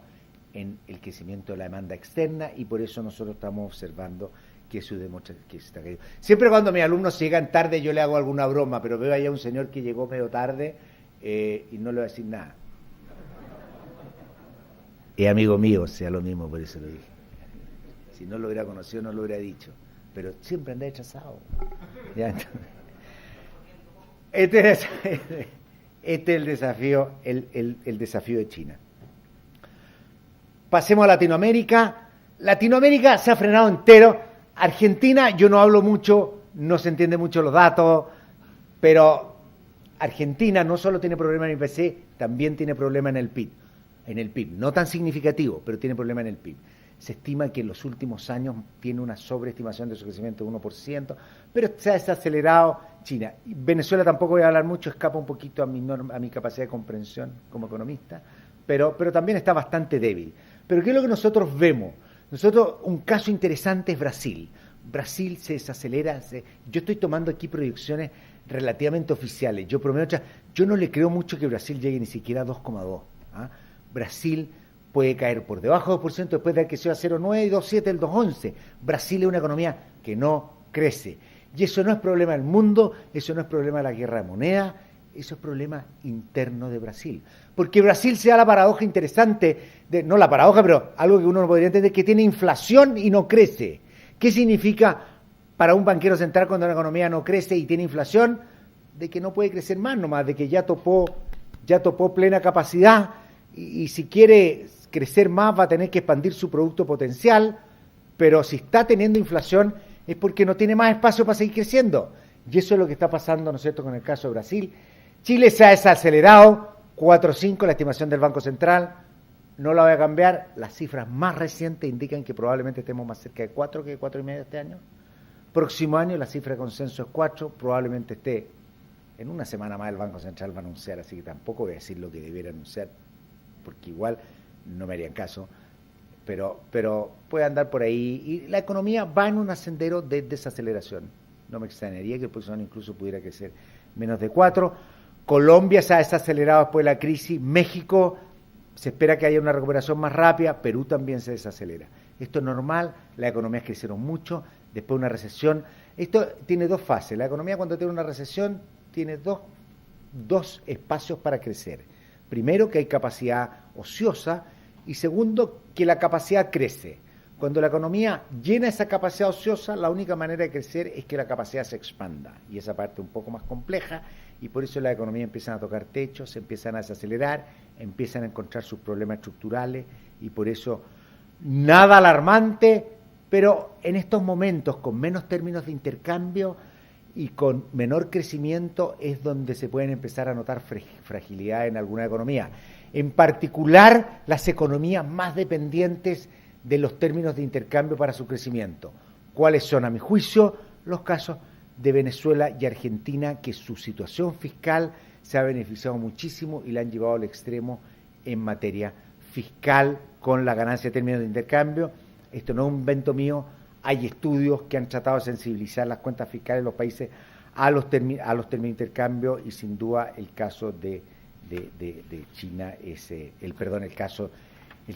Speaker 2: en el crecimiento de la demanda externa, y por eso nosotros estamos observando que su demostración que está cayendo. Siempre cuando mis alumnos llegan tarde yo le hago alguna broma, pero veo allá un señor que llegó medio tarde y no le voy a decir nada. Es amigo mío, sea lo mismo, por eso lo dije. Si no lo hubiera conocido no lo hubiera dicho, pero siempre anda rechazado. ¿Ya? Este es el desafío, el desafío de China. Pasemos a Latinoamérica. Latinoamérica se ha frenado entero. Argentina, yo no hablo mucho, no se entiende mucho los datos, pero Argentina no solo tiene problema en el IPC, también tiene problema en el PIB. No tan significativo, pero tiene problema en el PIB. Se estima que en los últimos años tiene una sobreestimación de su crecimiento de 1%, pero se ha desacelerado China. Venezuela tampoco voy a hablar mucho, escapa un poquito a mi capacidad de comprensión como economista, pero también está bastante débil. Pero ¿qué es lo que nosotros vemos? Un caso interesante es Brasil. Brasil se desacelera. Yo estoy tomando aquí proyecciones relativamente oficiales. Yo no le creo mucho que Brasil llegue ni siquiera a 2,2. ¿Ah? Brasil puede caer por debajo del 2% después de que sea 0,9 y 2,7 el 2,11. Brasil es una economía que no crece. Y eso no es problema del mundo, eso no es problema de la guerra de moneda, eso es problema interno de Brasil. Porque Brasil se da la paradoja interesante, no la paradoja, pero algo que uno no podría entender, que tiene inflación y no crece. ¿Qué significa para un banquero central cuando una economía no crece y tiene inflación? De que no puede crecer más nomás, de que ya topó plena capacidad y si quiere crecer más va a tener que expandir su producto potencial, pero si está teniendo inflación es porque no tiene más espacio para seguir creciendo. Y eso es lo que está pasando, ¿no es cierto?, con el caso de Brasil. Chile se ha desacelerado, 4,5 la estimación del Banco Central, no la voy a cambiar, las cifras más recientes indican que probablemente estemos más cerca de 4 que de 4,5 este año. Próximo año la cifra de consenso es 4, probablemente esté en una semana más el Banco Central va a anunciar, así que tampoco voy a decir lo que debiera anunciar, porque igual no me harían caso, pero puede andar por ahí, y la economía va en un sendero de desaceleración. No me extrañaría que el próximo año incluso pudiera crecer menos de 4. Colombia se ha desacelerado después de la crisis, México se espera que haya una recuperación más rápida, Perú también se desacelera. Esto es normal, las economías crecieron mucho, después de una recesión. Esto tiene dos fases, la economía cuando tiene una recesión tiene dos espacios para crecer. Primero, que hay capacidad ociosa, y segundo, que la capacidad crece. Cuando la economía llena esa capacidad ociosa, la única manera de crecer es que la capacidad se expanda, y esa parte es un poco más compleja, y por eso las economías empiezan a tocar techo, se empiezan a desacelerar, empiezan a encontrar sus problemas estructurales, y por eso nada alarmante, pero en estos momentos con menos términos de intercambio y con menor crecimiento es donde se pueden empezar a notar fragilidad en alguna economía. En particular, las economías más dependientes de los términos de intercambio para su crecimiento. ¿Cuáles son, a mi juicio, los casos de Venezuela y Argentina, que su situación fiscal se ha beneficiado muchísimo y la han llevado al extremo en materia fiscal con la ganancia de términos de intercambio? Esto no es un invento mío, hay estudios que han tratado de sensibilizar las cuentas fiscales de los países a los términos de intercambio, y sin duda el caso de China es el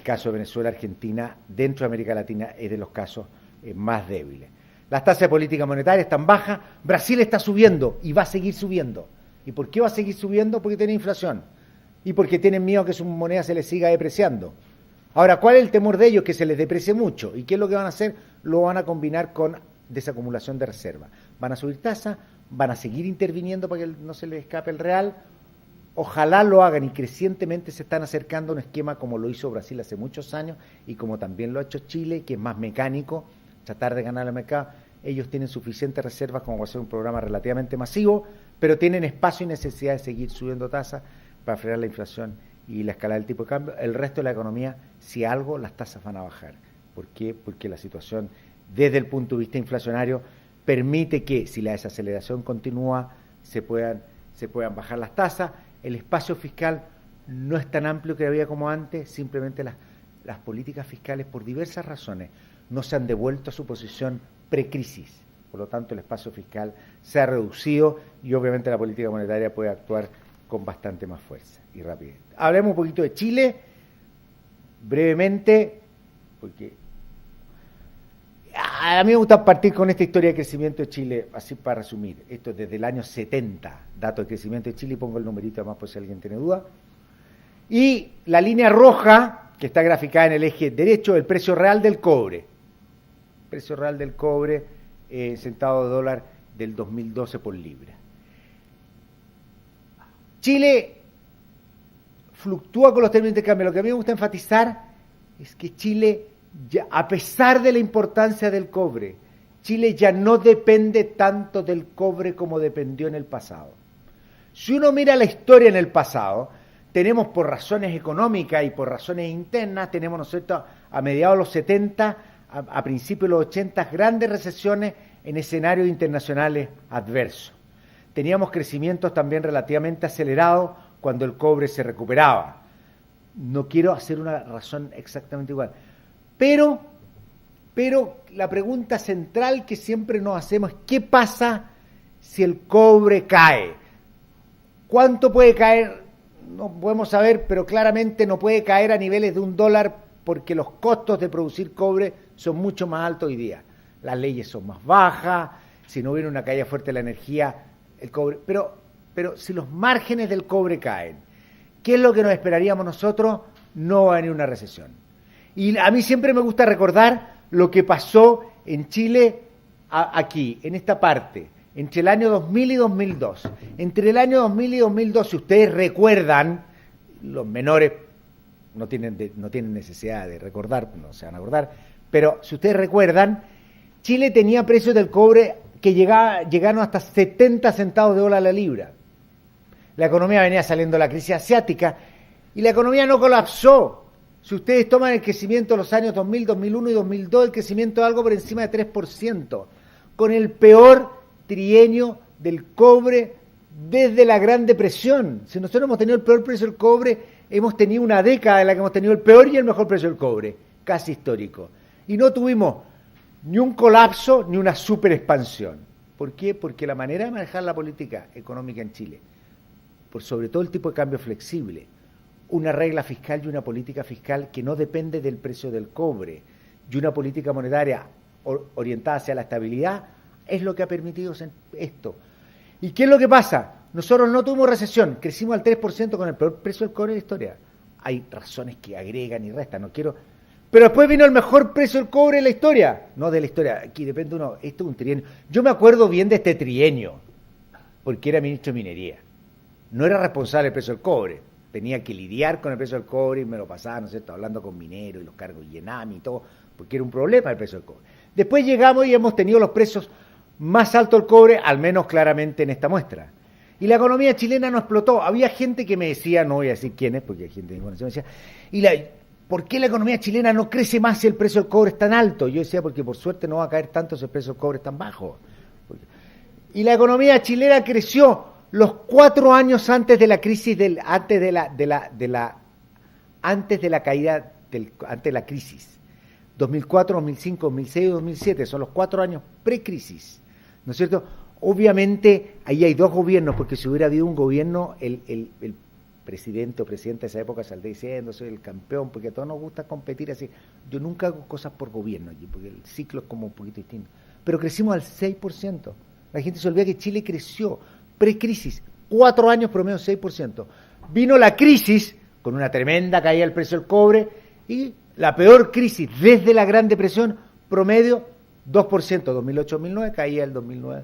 Speaker 2: caso de Venezuela, Argentina, dentro de América Latina es de los casos más débiles. Las tasas de política monetaria están bajas, Brasil está subiendo y va a seguir subiendo. ¿Y por qué va a seguir subiendo? Porque tiene inflación y porque tienen miedo que su moneda se les siga depreciando. Ahora, ¿cuál es el temor de ellos? Que se les deprecie mucho. ¿Y qué es lo que van a hacer? Lo van a combinar con desacumulación de reservas. Van a subir tasas, van a seguir interviniendo para que no se les escape el real. Ojalá lo hagan, y crecientemente se están acercando a un esquema como lo hizo Brasil hace muchos años y como también lo ha hecho Chile, que es más mecánico, tratar de ganar el mercado. Ellos tienen suficientes reservas como para hacer un programa relativamente masivo, pero tienen espacio y necesidad de seguir subiendo tasas para frenar la inflación y la escalada del tipo de cambio. El resto de la economía, si algo, las tasas van a bajar. ¿Por qué? Porque la situación desde el punto de vista inflacionario permite que, si la desaceleración continúa, se puedan bajar las tasas. El espacio fiscal no es tan amplio que había como antes, simplemente las políticas fiscales, por diversas razones, no se han devuelto a su posición precrisis. Por lo tanto, el espacio fiscal se ha reducido y obviamente la política monetaria puede actuar con bastante más fuerza y rapidez. Hablemos un poquito de Chile, brevemente, porque a mí me gusta partir con esta historia de crecimiento de Chile, así para resumir. Esto es desde el año 70, datos de crecimiento de Chile, y pongo el numerito además por si alguien tiene duda. Y la línea roja, que está graficada en el eje derecho, el precio real del cobre. Precio real del cobre, centavo de dólar del 2012 por libra. Chile fluctúa con los términos de intercambio. Lo que a mí me gusta enfatizar es que Chile, ya, a pesar de la importancia del cobre, Chile ya no depende tanto del cobre como dependió en el pasado. Si uno mira la historia en el pasado, tenemos por razones económicas y por razones internas, tenemos, ¿no es cierto?, a mediados de los 70, a principios de los 80, grandes recesiones en escenarios internacionales adversos. Teníamos crecimientos también relativamente acelerados cuando el cobre se recuperaba. No quiero hacer una razón exactamente igual. Pero la pregunta central que siempre nos hacemos es: ¿qué pasa si el cobre cae? ¿Cuánto puede caer? No podemos saber, pero claramente no puede caer a niveles de $1 porque los costos de producir cobre son mucho más altos hoy día. Las leyes son más bajas, si no hubiera una caída fuerte de la energía, el cobre... Pero si los márgenes del cobre caen, ¿qué es lo que nos esperaríamos nosotros? No va a venir una recesión. Y a mí siempre me gusta recordar lo que pasó en Chile aquí, en esta parte, entre el año 2000 y 2002. Entre el año 2000 y 2002, si ustedes recuerdan, los menores no tienen necesidad de recordar, no se van a acordar, pero si ustedes recuerdan, Chile tenía precios del cobre que llegaron hasta 70 centavos de dólar la libra. La economía venía saliendo de la crisis asiática y la economía no colapsó. Si ustedes toman el crecimiento de los años 2000, 2001 y 2002, el crecimiento es algo por encima de 3%, con el peor trienio del cobre desde la Gran Depresión. Si nosotros hemos tenido el peor precio del cobre, hemos tenido una década en la que hemos tenido el peor y el mejor precio del cobre, casi histórico. Y no tuvimos ni un colapso ni una super expansión. ¿Por qué? Porque la manera de manejar la política económica en Chile, por sobre todo el tipo de cambio flexible, una regla fiscal y una política fiscal que no depende del precio del cobre, y una política monetaria orientada hacia la estabilidad, es lo que ha permitido esto. ¿Y qué es lo que pasa? Nosotros no tuvimos recesión, crecimos al 3% con el peor precio del cobre de la historia. Hay razones que agregan y restan, no quiero... Pero después vino el mejor precio del cobre de la historia. No de la historia, aquí depende uno, esto es un trienio. Yo me acuerdo bien de este trienio, porque era ministro de Minería. No era responsable del precio del cobre. Tenía que lidiar con el precio del cobre y me lo pasaba, ¿no es cierto?, hablando con mineros y los cargos Yenami y todo, porque era un problema el precio del cobre. Después llegamos y hemos tenido los precios más altos del cobre, al menos claramente en esta muestra. Y la economía chilena no explotó. Había gente que me decía, no voy a decir quién es, porque hay gente que me decía, ¿por qué la economía chilena no crece más si el precio del cobre es tan alto? Yo decía, porque por suerte no va a caer tanto si el precio del cobre es tan bajo. Y la economía chilena creció los 4 años antes de la crisis, antes de la caída, antes de la crisis. 2004, 2005, 2006, 2007, son los 4 años pre-crisis, ¿no es cierto? Obviamente ahí hay 2 gobiernos, porque si hubiera habido un gobierno, el presidente o presidenta de esa época saldría diciendo, soy el campeón, porque a todos nos gusta competir así. Yo nunca hago cosas por gobierno, porque el ciclo es como un poquito distinto. Pero crecimos al 6%. La gente se olvida que Chile creció pre-crisis, 4 años promedio 6%. Vino la crisis con una tremenda caída del precio del cobre y la peor crisis desde la Gran Depresión, promedio 2%, 2008-2009, caía el 2009.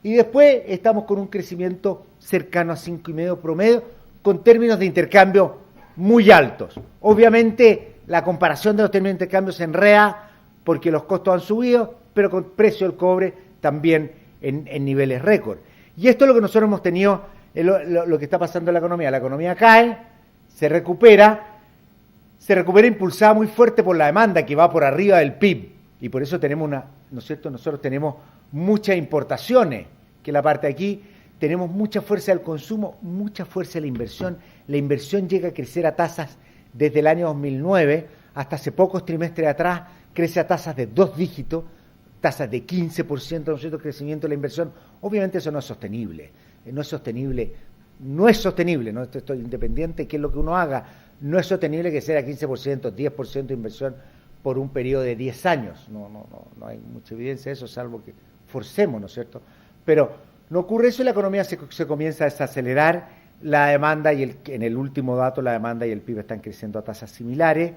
Speaker 2: Y después estamos con un crecimiento cercano a 5,5% promedio, con términos de intercambio muy altos. Obviamente la comparación de los términos de intercambio se enreda porque los costos han subido, pero con el precio del cobre también en niveles récord. Y esto es lo que nosotros hemos tenido, lo que está pasando en la economía. La economía cae, se recupera, se recupera impulsada muy fuerte por la demanda que va por arriba del PIB. Y por eso tenemos ¿no es cierto? Nosotros tenemos muchas importaciones, que la parte de aquí, tenemos mucha fuerza del consumo, mucha fuerza de la inversión. La inversión llega a crecer a tasas desde el año 2009, hasta hace pocos trimestres atrás, crece a tasas de 2 dígitos, tasas de 15%, ¿no es cierto?, crecimiento de la inversión. Obviamente eso no es sostenible, no es sostenible, ¿no? Esto es independiente, que es lo que uno haga, no es sostenible que sea 15%, 10% de inversión por un periodo de 10 años. No hay mucha evidencia de eso, salvo que forcemos, ¿no es cierto? Pero no ocurre eso y la economía se comienza a desacelerar, la demanda en el último dato, la demanda y el PIB están creciendo a tasas similares,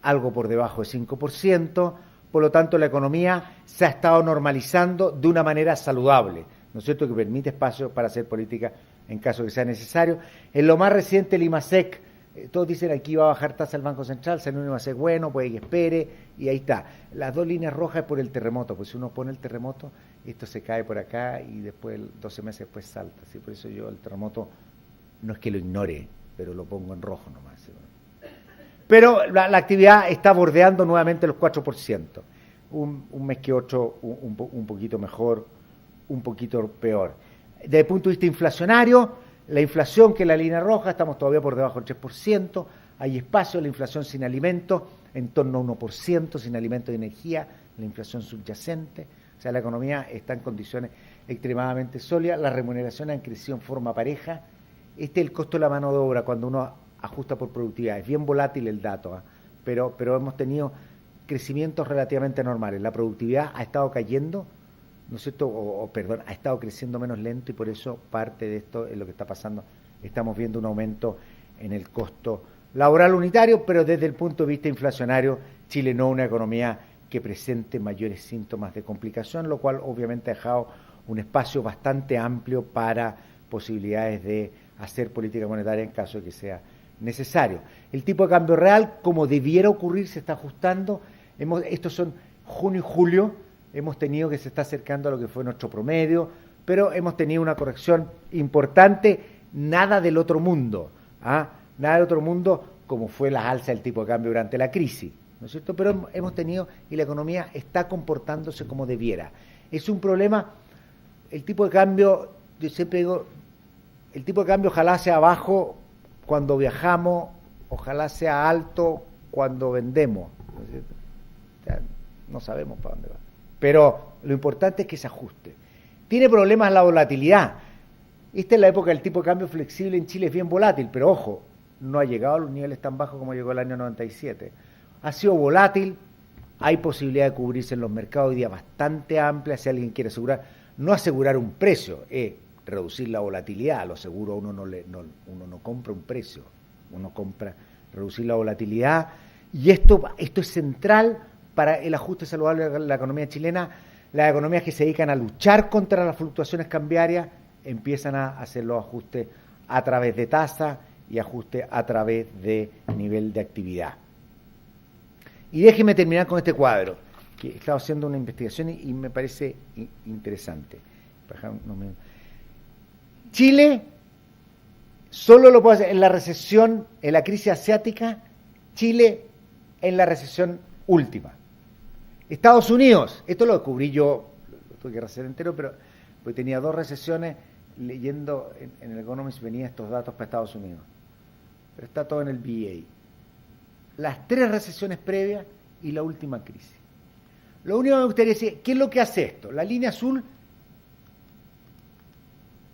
Speaker 2: algo por debajo de 5%, por lo tanto la economía se ha estado normalizando de una manera saludable, ¿no es cierto?, que permite espacio para hacer política en caso que sea necesario. En lo más reciente el IMASEC, todos dicen aquí va a bajar tasa el Banco Central, salió un IMASEC bueno, puede que espere, y ahí está. Las 2 líneas rojas es por el terremoto, pues si uno pone el terremoto, esto se cae por acá y después, 12 meses después salta, ¿sí? Por eso yo el terremoto no es que lo ignore, pero lo pongo en rojo nomás, ¿sí? Pero la actividad está bordeando nuevamente los 4%, un mes que otro un poquito mejor, un poquito peor. Desde el punto de vista inflacionario, la inflación, que es la línea roja, estamos todavía por debajo del 3%, hay espacio, la inflación sin alimentos en torno a 1%, sin alimentos y energía, la inflación subyacente, o sea, la economía está en condiciones extremadamente sólidas, las remuneraciones han crecido en forma pareja. Este es el costo de la mano de obra cuando uno ajusta por productividad, es bien volátil el dato, pero hemos tenido crecimientos relativamente normales, la productividad ha estado cayendo, ¿no es cierto?, ha estado creciendo menos lento y por eso parte de esto es lo que está pasando. Estamos viendo un aumento en el costo laboral unitario, pero desde el punto de vista inflacionario, Chile no es una economía que presente mayores síntomas de complicación, lo cual obviamente ha dejado un espacio bastante amplio para posibilidades de hacer política monetaria en caso de que sea necesario. El tipo de cambio real, como debiera ocurrir, se está ajustando. Estos son junio y julio, hemos tenido que se está acercando a lo que fue nuestro promedio, pero hemos tenido una corrección importante, nada del otro mundo, nada del otro mundo como fue la alza del tipo de cambio durante la crisis, ¿no es cierto? Pero hemos tenido, y la economía está comportándose como debiera. Es un problema, el tipo de cambio, yo siempre digo, el tipo de cambio ojalá sea bajo cuando viajamos, ojalá sea alto cuando vendemos, ¿no es cierto? O sea, no sabemos para dónde va. Pero lo importante es que se ajuste. Tiene problemas la volatilidad. Esta es la época del tipo de cambio flexible en Chile, es bien volátil, pero ojo, no ha llegado a los niveles tan bajos como llegó el año 97. Ha sido volátil, hay posibilidad de cubrirse en los mercados hoy día bastante amplia, si alguien quiere asegurar, no asegurar un precio, reducir la volatilidad. A los seguros uno no compra un precio, uno compra reducir la volatilidad, y esto es central para el ajuste saludable de la economía chilena. Las economías que se dedican a luchar contra las fluctuaciones cambiarias empiezan a hacer los ajustes a través de tasa y ajustes a través de nivel de actividad. Y déjeme terminar con este cuadro, que he estado haciendo una investigación y me parece interesante. Chile solo lo puede hacer en la recesión, en la crisis asiática, Chile en la recesión última. Estados Unidos, esto lo descubrí yo, lo tuve que hacer entero, pero pues tenía 2 recesiones, leyendo en el Economist venía estos datos para Estados Unidos, pero está todo en el BA. Las 3 recesiones previas y la última crisis. Lo único que me gustaría decir, ¿qué es lo que hace esto? La línea azul,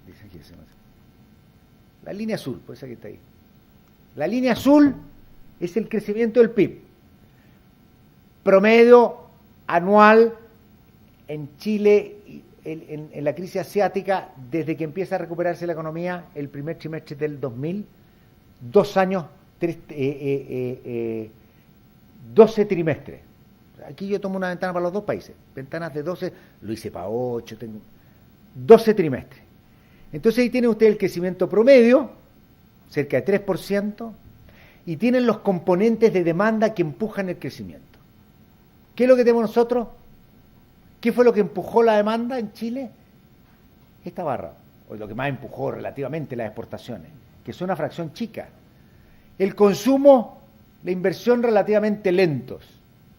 Speaker 2: dice aquí, la línea azul, por esa que está ahí. La línea azul es el crecimiento del PIB. Promedio anual en Chile, en la crisis asiática, desde que empieza a recuperarse la economía, el primer trimestre del 2000, 2 años, 12 trimestres. Aquí yo tomo una ventana para los 2 países, ventanas de 12, lo hice para 8, tengo 12 trimestres. Entonces ahí tiene usted el crecimiento promedio, cerca de 3%, y tienen los componentes de demanda que empujan el crecimiento. ¿Qué es lo que tenemos nosotros? ¿Qué fue lo que empujó la demanda en Chile? Esta barra, o lo que más empujó relativamente las exportaciones, que es una fracción chica. El consumo la inversión relativamente lentos,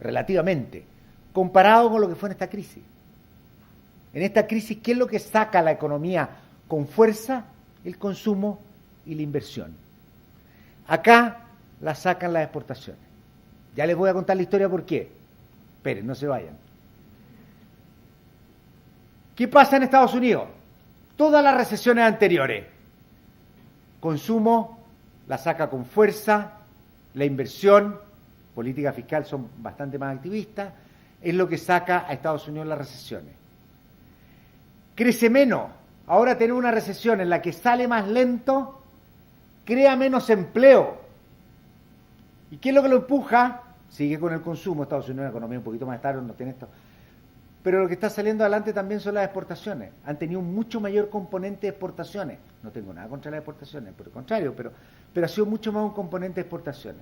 Speaker 2: relativamente, comparado con lo que fue en esta crisis. En esta crisis, ¿qué es lo que saca a la economía con fuerza? El consumo y la inversión. Acá la sacan las exportaciones. Ya les voy a contar la historia por qué. Esperen, no se vayan. ¿Qué pasa en Estados Unidos? Todas las recesiones anteriores. Consumo la saca con fuerza, la inversión, política fiscal son bastante más activistas, es lo que saca a Estados Unidos las recesiones. Crece menos. Ahora tenemos una recesión en la que sale más lento, crea menos empleo. ¿Y qué es lo que lo empuja? Sigue con el consumo. Estados Unidos es una economía un poquito más estable, no tiene esto. Pero lo que está saliendo adelante también son las exportaciones. Han tenido un mucho mayor componente de exportaciones. No tengo nada contra las exportaciones, por el contrario, pero ha sido mucho más un componente de exportaciones.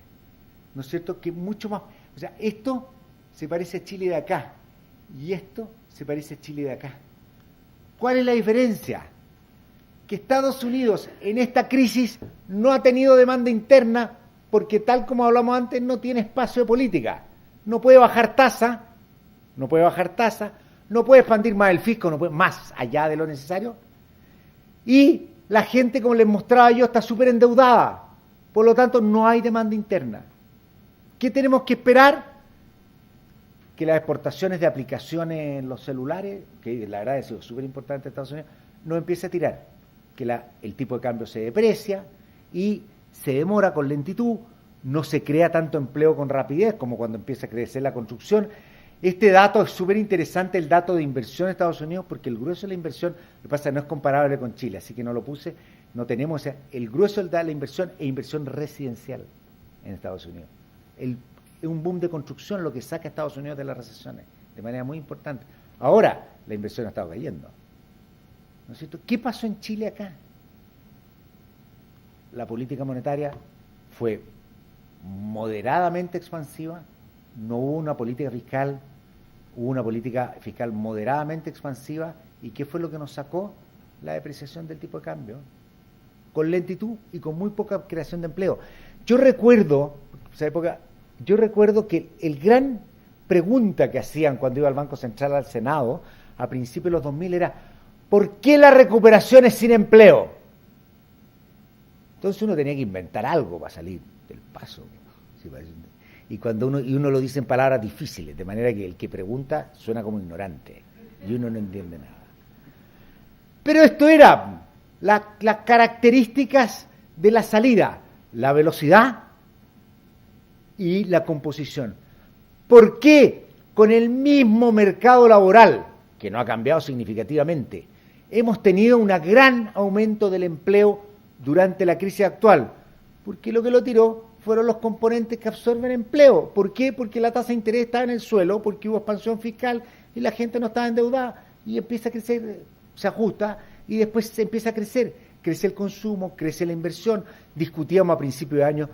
Speaker 2: ¿No es cierto? Que mucho más. O sea, esto se parece a Chile de acá y esto se parece a Chile de acá. ¿Cuál es la diferencia? Que Estados Unidos en esta crisis no ha tenido demanda interna porque, tal como hablamos antes, no tiene espacio de política. No puede bajar tasa, no puede expandir más el fisco, no puede más allá de lo necesario. Y la gente, como les mostraba yo, está súper endeudada. Por lo tanto, no hay demanda interna. ¿Qué tenemos que esperar? Que las exportaciones de aplicaciones en los celulares, que la verdad ha sido súper importante en Estados Unidos, no empiece a tirar. Que el tipo de cambio se deprecia y se demora con lentitud, no se crea tanto empleo con rapidez como cuando empieza a crecer la construcción. Este dato es súper interesante, el dato de inversión en Estados Unidos, porque el grueso de la inversión, lo que pasa es que no es comparable con Chile, así que no lo puse, no tenemos, o sea, el grueso de la inversión es inversión residencial en Estados Unidos. Es un boom de construcción lo que saca a Estados Unidos de las recesiones, de manera muy importante. Ahora, la inversión ha estado cayendo. ¿No es cierto? ¿Qué pasó en Chile acá? La política monetaria fue moderadamente expansiva, no hubo una política fiscal, hubo una política fiscal moderadamente expansiva, ¿y qué fue lo que nos sacó? La depreciación del tipo de cambio, con lentitud y con muy poca creación de empleo. Yo recuerdo que el gran pregunta que hacían cuando iba al Banco Central al Senado, a principios de los 2000, era ¿por qué la recuperación es sin empleo? Entonces uno tenía que inventar algo para salir del paso. Y cuando uno lo dice en palabras difíciles, de manera que el que pregunta suena como ignorante y uno no entiende nada. Pero esto era las características de la salida, la velocidad y la composición. ¿Por qué con el mismo mercado laboral, que no ha cambiado significativamente, hemos tenido un gran aumento del empleo durante la crisis actual? Porque lo que lo tiró fueron los componentes que absorben empleo. ¿Por qué? Porque la tasa de interés estaba en el suelo, porque hubo expansión fiscal y la gente no estaba endeudada y empieza a crecer, se ajusta y después se empieza a crecer. Crece el consumo, crece la inversión. Discutíamos a principio de año,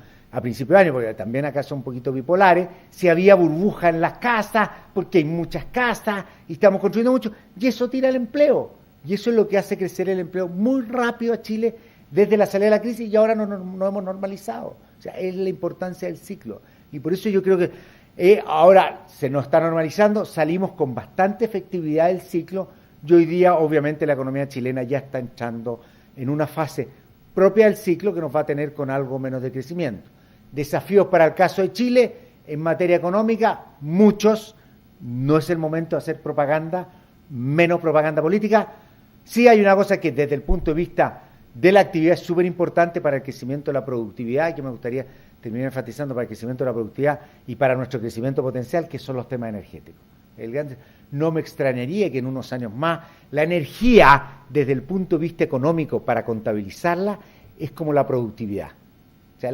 Speaker 2: porque también acá son un poquito bipolares, si había burbuja en las casas, porque hay muchas casas y estamos construyendo mucho, y eso tira el empleo. Y eso es lo que hace crecer el empleo muy rápido a Chile desde la salida de la crisis, y ahora no hemos normalizado. O sea, es la importancia del ciclo. Y por eso yo creo que ahora se nos está normalizando, salimos con bastante efectividad del ciclo, y hoy día obviamente la economía chilena ya está entrando en una fase propia del ciclo que nos va a tener con algo menos de crecimiento. Desafíos para el caso de Chile en materia económica, muchos. No es el momento de hacer propaganda, menos propaganda política. Sí hay una cosa que desde el punto de vista de la actividad es súper importante para el crecimiento de la productividad, y que me gustaría terminar enfatizando para el crecimiento de la productividad y para nuestro crecimiento potencial, que son los temas energéticos. No me extrañaría que en unos años más la energía, desde el punto de vista económico, para contabilizarla, es como la productividad. O sea,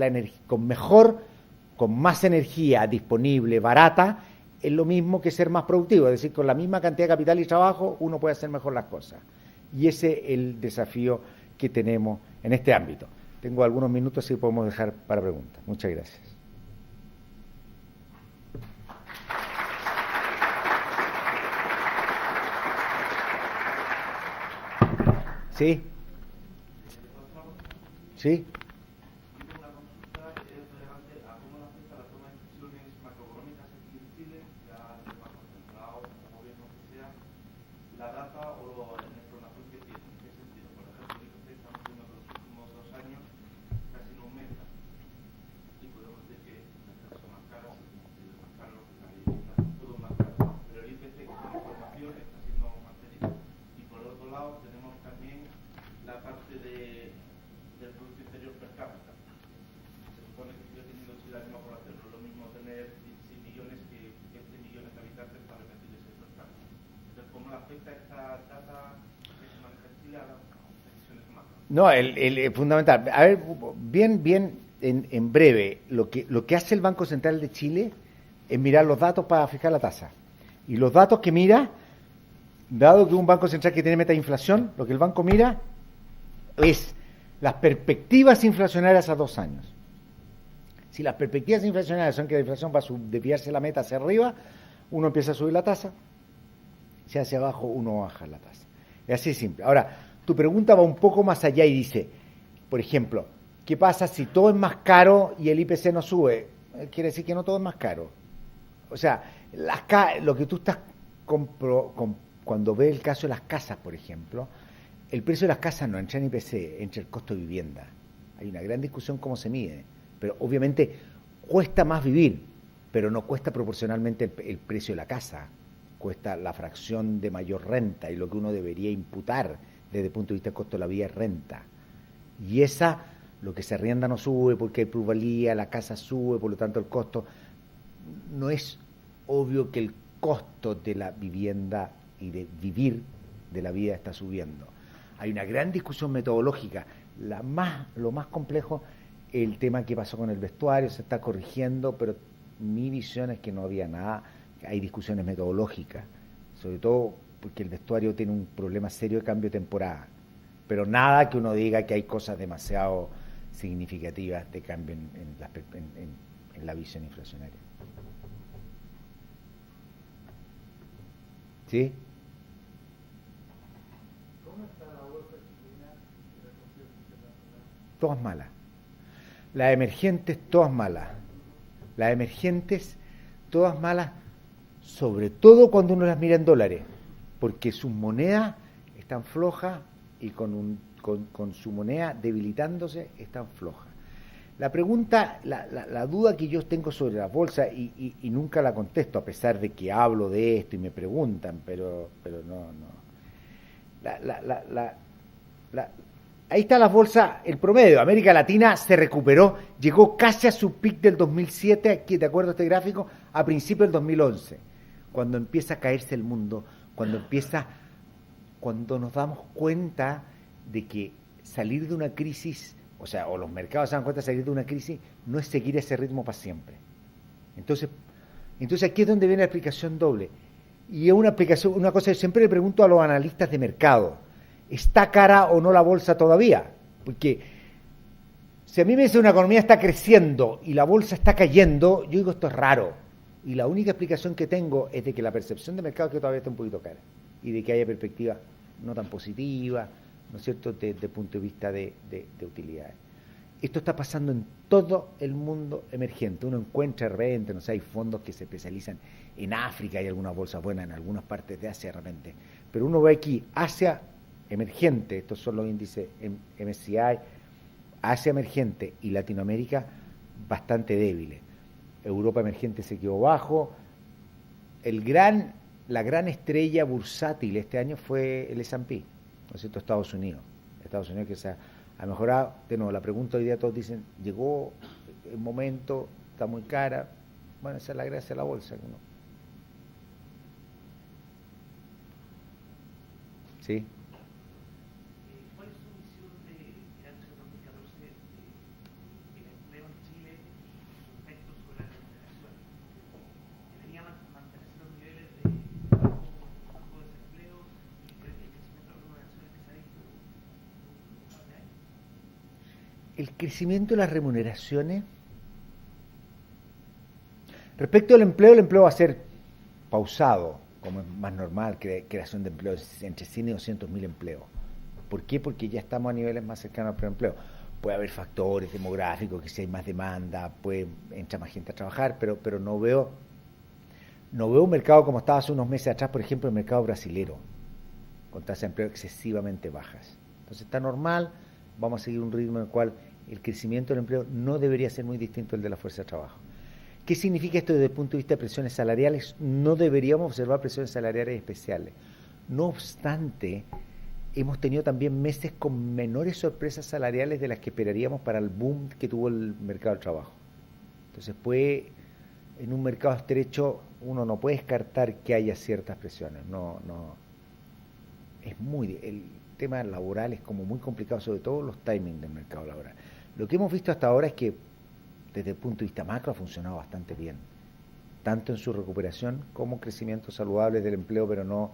Speaker 2: con más energía disponible, barata, es lo mismo que ser más productivo. Es decir, con la misma cantidad de capital y trabajo, uno puede hacer mejor las cosas. Y ese es el desafío que tenemos en este ámbito. Tengo algunos minutos y podemos dejar para preguntas. Muchas gracias. ¿Sí? ¿Sí?
Speaker 3: la data o la información que tiene. ¿En qué sentido? Por ejemplo, el IPC estamos viendo que los últimos 2 años casi no aumenta. Y podemos decir que las casas son más caras, el combustible es más caro, la vivienda, todo es más caro. Pero el IPC como información está siendo mantenido. Y por otro lado tenemos también la parte del Producto Interior per cápita. Se supone que sigue teniendo Chile la misma población, no es lo mismo tener 16 millones que 20 millones de habitantes para repetir ese per cápita. Entonces, ¿cómo le afecta esta data que se maneja en Chile a las decisiones macro?
Speaker 2: No, fundamental. A ver, bien, en breve, lo que hace el Banco Central de Chile es mirar los datos para fijar la tasa. Y los datos que mira, dado que un Banco Central que tiene meta de inflación, lo que el banco mira es las perspectivas inflacionarias a 2 años. Si las perspectivas inflacionarias son que la inflación va a desviarse la meta hacia arriba, uno empieza a subir la tasa, si hacia abajo uno baja la tasa. Es así de simple. Ahora, tu pregunta va un poco más allá y dice, por ejemplo, ¿qué pasa si todo es más caro y el IPC no sube? Quiere decir que no todo es más caro. O sea, lo que tú estás cuando ves el caso de las casas, por ejemplo, el precio de las casas no entra en IPC, entra el costo de vivienda. Hay una gran discusión cómo se mide, pero obviamente cuesta más vivir, pero no cuesta proporcionalmente el precio de la casa, cuesta la fracción de mayor renta y lo que uno debería imputar desde el punto de vista del costo de la vida es renta. Y lo que se arrienda no sube porque hay plusvalía, la casa sube, por lo tanto el costo, no es obvio que el costo de la vivienda y de vivir de la vida está subiendo. Hay una gran discusión metodológica, lo más complejo, el tema que pasó con el vestuario, se está corrigiendo, pero mi visión es que no había nada, hay discusiones metodológicas, sobre todo porque el vestuario tiene un problema serio de cambio de temporada, pero nada que uno diga que hay cosas demasiado significativas de cambio en la visión inflacionaria. ¿Sí?
Speaker 4: ¿Cómo está la bolsa chilena de la concierto internacional?
Speaker 2: Todas malas. Las emergentes, todas malas. Las emergentes, todas malas, sobre todo cuando uno las mira en dólares, porque sus monedas están flojas y con su moneda debilitándose están flojas. La pregunta, la duda que yo tengo sobre la bolsa, y nunca la contesto, a pesar de que hablo de esto y me preguntan, pero no. Ahí está la bolsa, el promedio. América Latina se recuperó, llegó casi a su pic del 2007, aquí, de acuerdo a este gráfico, a principios del 2011, cuando empieza a caerse el mundo, cuando nos damos cuenta de que salir de una crisis, o los mercados se dan cuenta de salir de una crisis, no es seguir ese ritmo para siempre. Entonces aquí es donde viene la explicación doble. Y es una cosa que siempre le pregunto a los analistas de mercado, ¿está cara o no la bolsa todavía? Porque si a mí me dice una economía está creciendo y la bolsa está cayendo, yo digo esto es raro. Y la única explicación que tengo es de que la percepción de mercado es que todavía está un poquito cara y de que haya perspectivas no tan positivas, ¿no es cierto?, desde el punto de vista de utilidades. Esto está pasando en todo el mundo emergente. Uno encuentra de repente, no sé, hay fondos que se especializan en África, hay algunas bolsas buenas en algunas partes de Asia de repente. Pero uno ve aquí Asia emergente, estos son los índices MSCI, Asia emergente y Latinoamérica bastante débiles. Europa emergente se quedó bajo. La gran estrella bursátil este año fue el S&P, ¿no es cierto?, Estados Unidos que se ha mejorado. De nuevo, la pregunta hoy día todos dicen, llegó el momento, está muy cara. Bueno, esa es la gracia de la bolsa, ¿no? ¿Sí?
Speaker 3: ¿Cuál es su visión de año 2014 del empleo en Chile y sus efectos sobre la remuneración? ¿Debería mantenerse los niveles de bajo desempleo y el crecimiento de las remuneraciones que se ha visto en un par de años?
Speaker 2: El crecimiento de las remuneraciones, respecto al empleo, el empleo va a ser pausado, como es más normal, creación de empleos, entre 100 y 200.000 empleos. ¿Por qué? Porque ya estamos a niveles más cercanos al preempleo. Puede haber factores demográficos, que si hay más demanda, entra más gente a trabajar, pero no veo un mercado como estaba hace unos meses atrás, por ejemplo, el mercado brasilero. con tasas de empleo excesivamente bajas. Entonces está normal, vamos a seguir un ritmo en el cual el crecimiento del empleo no debería ser muy distinto al de la fuerza de trabajo. ¿Qué significa esto desde el punto de vista de presiones salariales? No deberíamos observar presiones salariales especiales. No obstante, hemos tenido también meses con menores sorpresas salariales de las que esperaríamos para el boom que tuvo el mercado del trabajo. Entonces en un mercado estrecho uno no puede descartar que haya ciertas presiones. El tema laboral es como muy complicado, sobre todo los timings del mercado laboral. Lo que hemos visto hasta ahora es que desde el punto de vista macro ha funcionado bastante bien, tanto en su recuperación como crecimiento saludable del empleo, pero no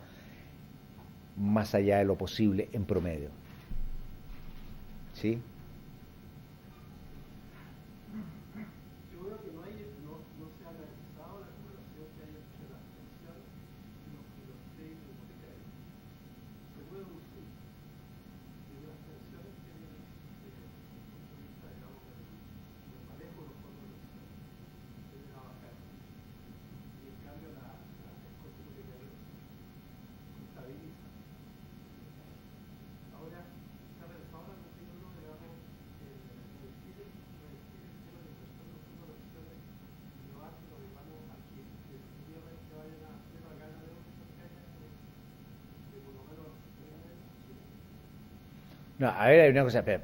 Speaker 2: más allá de lo posible en promedio. ¿Sí?
Speaker 4: Yo creo que no se ha analizado la correlación que hay entre las pensiones y los créditos hipotecarios. Se puede deducir que las pensiones tienen, desde el punto de vista, digamos, del manejo de los fondos de pensiones, tienden a bajar. Y en cambio el costo hipotecario estabiliza. Ahora, se ha pensado en el gobierno, digamos, reducir el tema de inversión en los fondos de pensiones y llevárselo, digamos, a que definitivamente vayan a prepagar la deuda hipotecaria de por lo menos 3 meses.
Speaker 2: No, a ver, hay una cosa, pero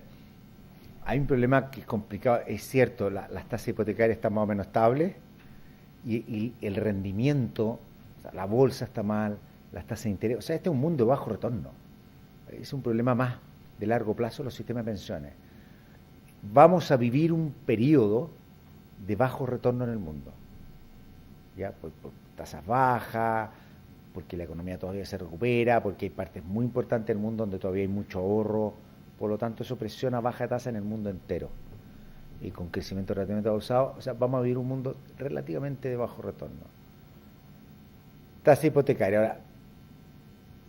Speaker 2: hay un problema que es complicado. Es cierto, las tasas hipotecarias están más o menos estables y el rendimiento, o sea, la bolsa está mal, las tasas de interés, o sea, este es un mundo de bajo retorno. Es un problema más de largo plazo los sistemas de pensiones. Vamos a vivir un periodo de bajo retorno en el mundo, ya por tasas bajas, porque la economía todavía se recupera, porque hay partes muy importantes del mundo donde todavía hay mucho ahorro, por lo tanto eso presiona baja tasa en el mundo entero y con crecimiento relativamente pausado, o sea, vamos a vivir un mundo relativamente de bajo retorno. Tasa hipotecaria. Ahora,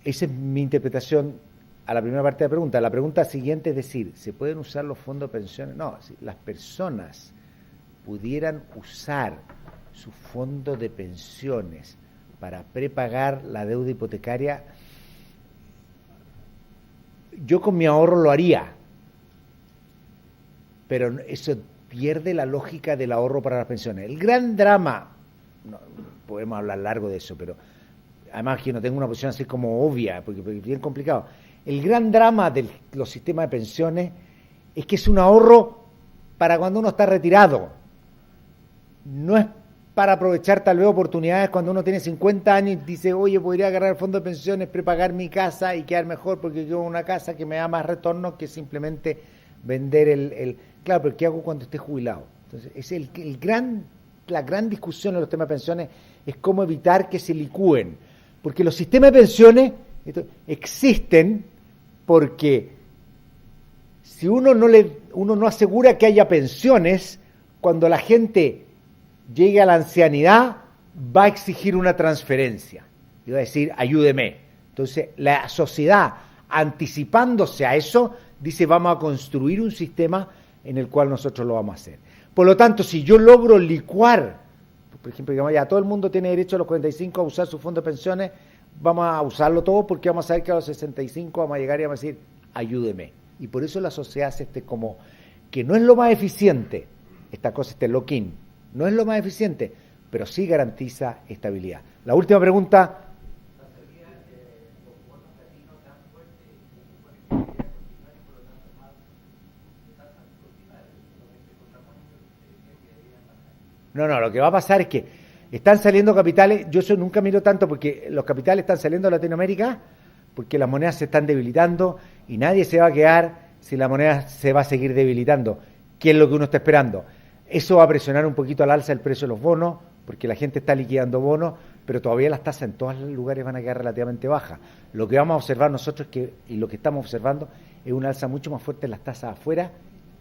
Speaker 2: esa es mi interpretación a la primera parte de la pregunta. La pregunta siguiente es decir, ¿se pueden usar los fondos de pensiones? No, si las personas pudieran usar su fondo de pensiones para prepagar la deuda hipotecaria, yo con mi ahorro lo haría, pero eso pierde la lógica del ahorro para las pensiones. El gran drama, no, podemos hablar largo de eso, pero además que no tengo una posición así como obvia, porque es bien complicado. El gran drama de los sistemas de pensiones es que es un ahorro para cuando uno está retirado. No es para aprovechar tal vez oportunidades cuando uno tiene 50 años y dice, oye, podría agarrar el fondo de pensiones, prepagar mi casa y quedar mejor porque quiero una casa que me da más retorno que simplemente vender Claro, pero ¿qué hago cuando esté jubilado? Entonces, es la gran discusión en los temas de pensiones es cómo evitar que se licúen. Porque los sistemas de pensiones existen porque si uno no asegura que haya pensiones, cuando la gente llegue a la ancianidad, va a exigir una transferencia. Y va a decir, ayúdeme. Entonces, la sociedad, anticipándose a eso, dice, vamos a construir un sistema en el cual nosotros lo vamos a hacer. Por lo tanto, si yo logro licuar, por ejemplo, digamos, ya todo el mundo tiene derecho a los 45 a usar su fondo de pensiones, vamos a usarlo todo porque vamos a saber que a los 65 vamos a llegar y vamos a decir, ayúdeme. Y por eso la sociedad hace como, que no es lo más eficiente, esta cosa, lock-in, no es lo más eficiente, pero sí garantiza estabilidad. La última pregunta. No, lo que va a pasar es que están saliendo capitales, yo eso nunca miro tanto porque los capitales están saliendo de Latinoamérica, porque las monedas se están debilitando y nadie se va a quedar si la moneda se va a seguir debilitando. ¿Qué es lo que uno está esperando? Eso va a presionar un poquito al alza el precio de los bonos, porque la gente está liquidando bonos, pero todavía las tasas en todos los lugares van a quedar relativamente bajas. Lo que vamos a observar nosotros y lo que estamos observando es una alza mucho más fuerte en las tasas afuera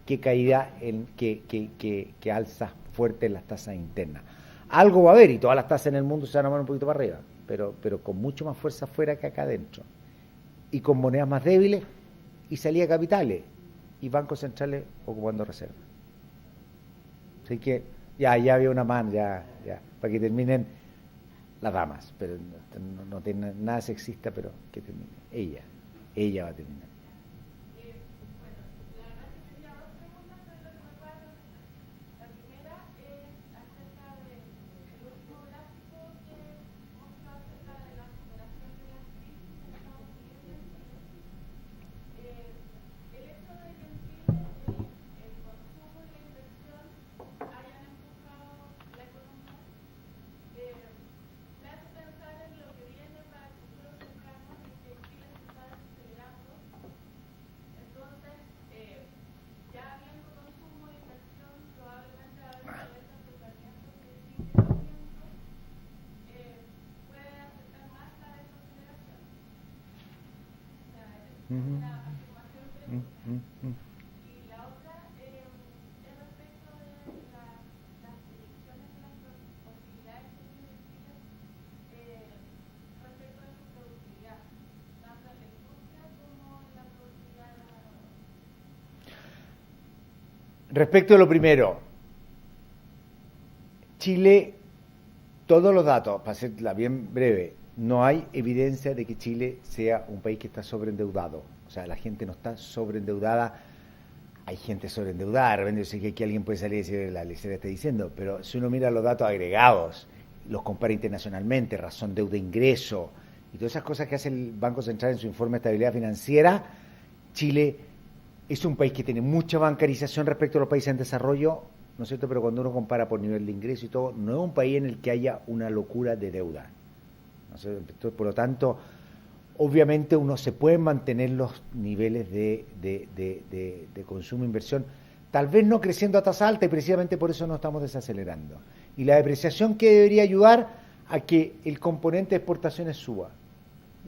Speaker 2: que caída que alza fuerte en las tasas internas. Algo va a haber y todas las tasas en el mundo se van a mover un poquito para arriba, pero con mucho más fuerza afuera que acá adentro. Y con monedas más débiles y salida de capitales y bancos centrales ocupando reservas. Así que ya había una mano, ya, para que terminen. las damas, pero no tiene nada sexista, pero que termine. Ella va a terminar. Respecto a lo primero, Chile, todos los datos, para hacerla bien breve, no hay evidencia de que Chile sea un país que está sobreendeudado. O sea, la gente no está sobreendeudada. Hay gente sobreendeudada, de repente yo sé que aquí alguien puede salir y decir, la lecera está diciendo, pero si uno mira los datos agregados, los compara internacionalmente, razón deuda-ingreso, y todas esas cosas que hace el Banco Central en su informe de estabilidad financiera, Chile es un país que tiene mucha bancarización respecto a los países en desarrollo, ¿no es cierto? Pero cuando uno compara por nivel de ingreso y todo, no es un país en el que haya una locura de deuda. ¿No es cierto? Entonces, por lo tanto, obviamente uno se puede mantener los niveles de consumo e inversión, tal vez no creciendo a tasa alta, y precisamente por eso no estamos desacelerando. Y la depreciación que debería ayudar a que el componente de exportaciones suba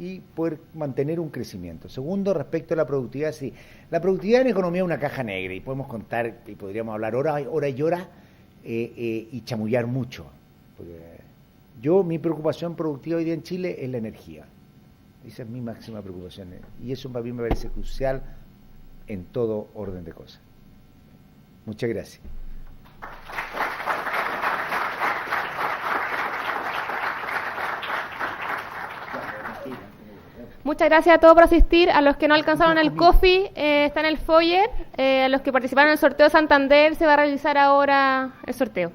Speaker 2: y poder mantener un crecimiento. Segundo, respecto a la productividad, sí. La productividad en economía es una caja negra y podemos contar y podríamos hablar hora y hora y chamullar mucho. Porque mi preocupación productiva hoy día en Chile es la energía. Esa es mi máxima preocupación. Y eso para mí me parece crucial en todo orden de cosas. Muchas gracias.
Speaker 1: Muchas gracias a todos por asistir. A los que no alcanzaron el coffee, está en el foyer. A los que participaron en el sorteo de Santander, se va a realizar ahora el sorteo.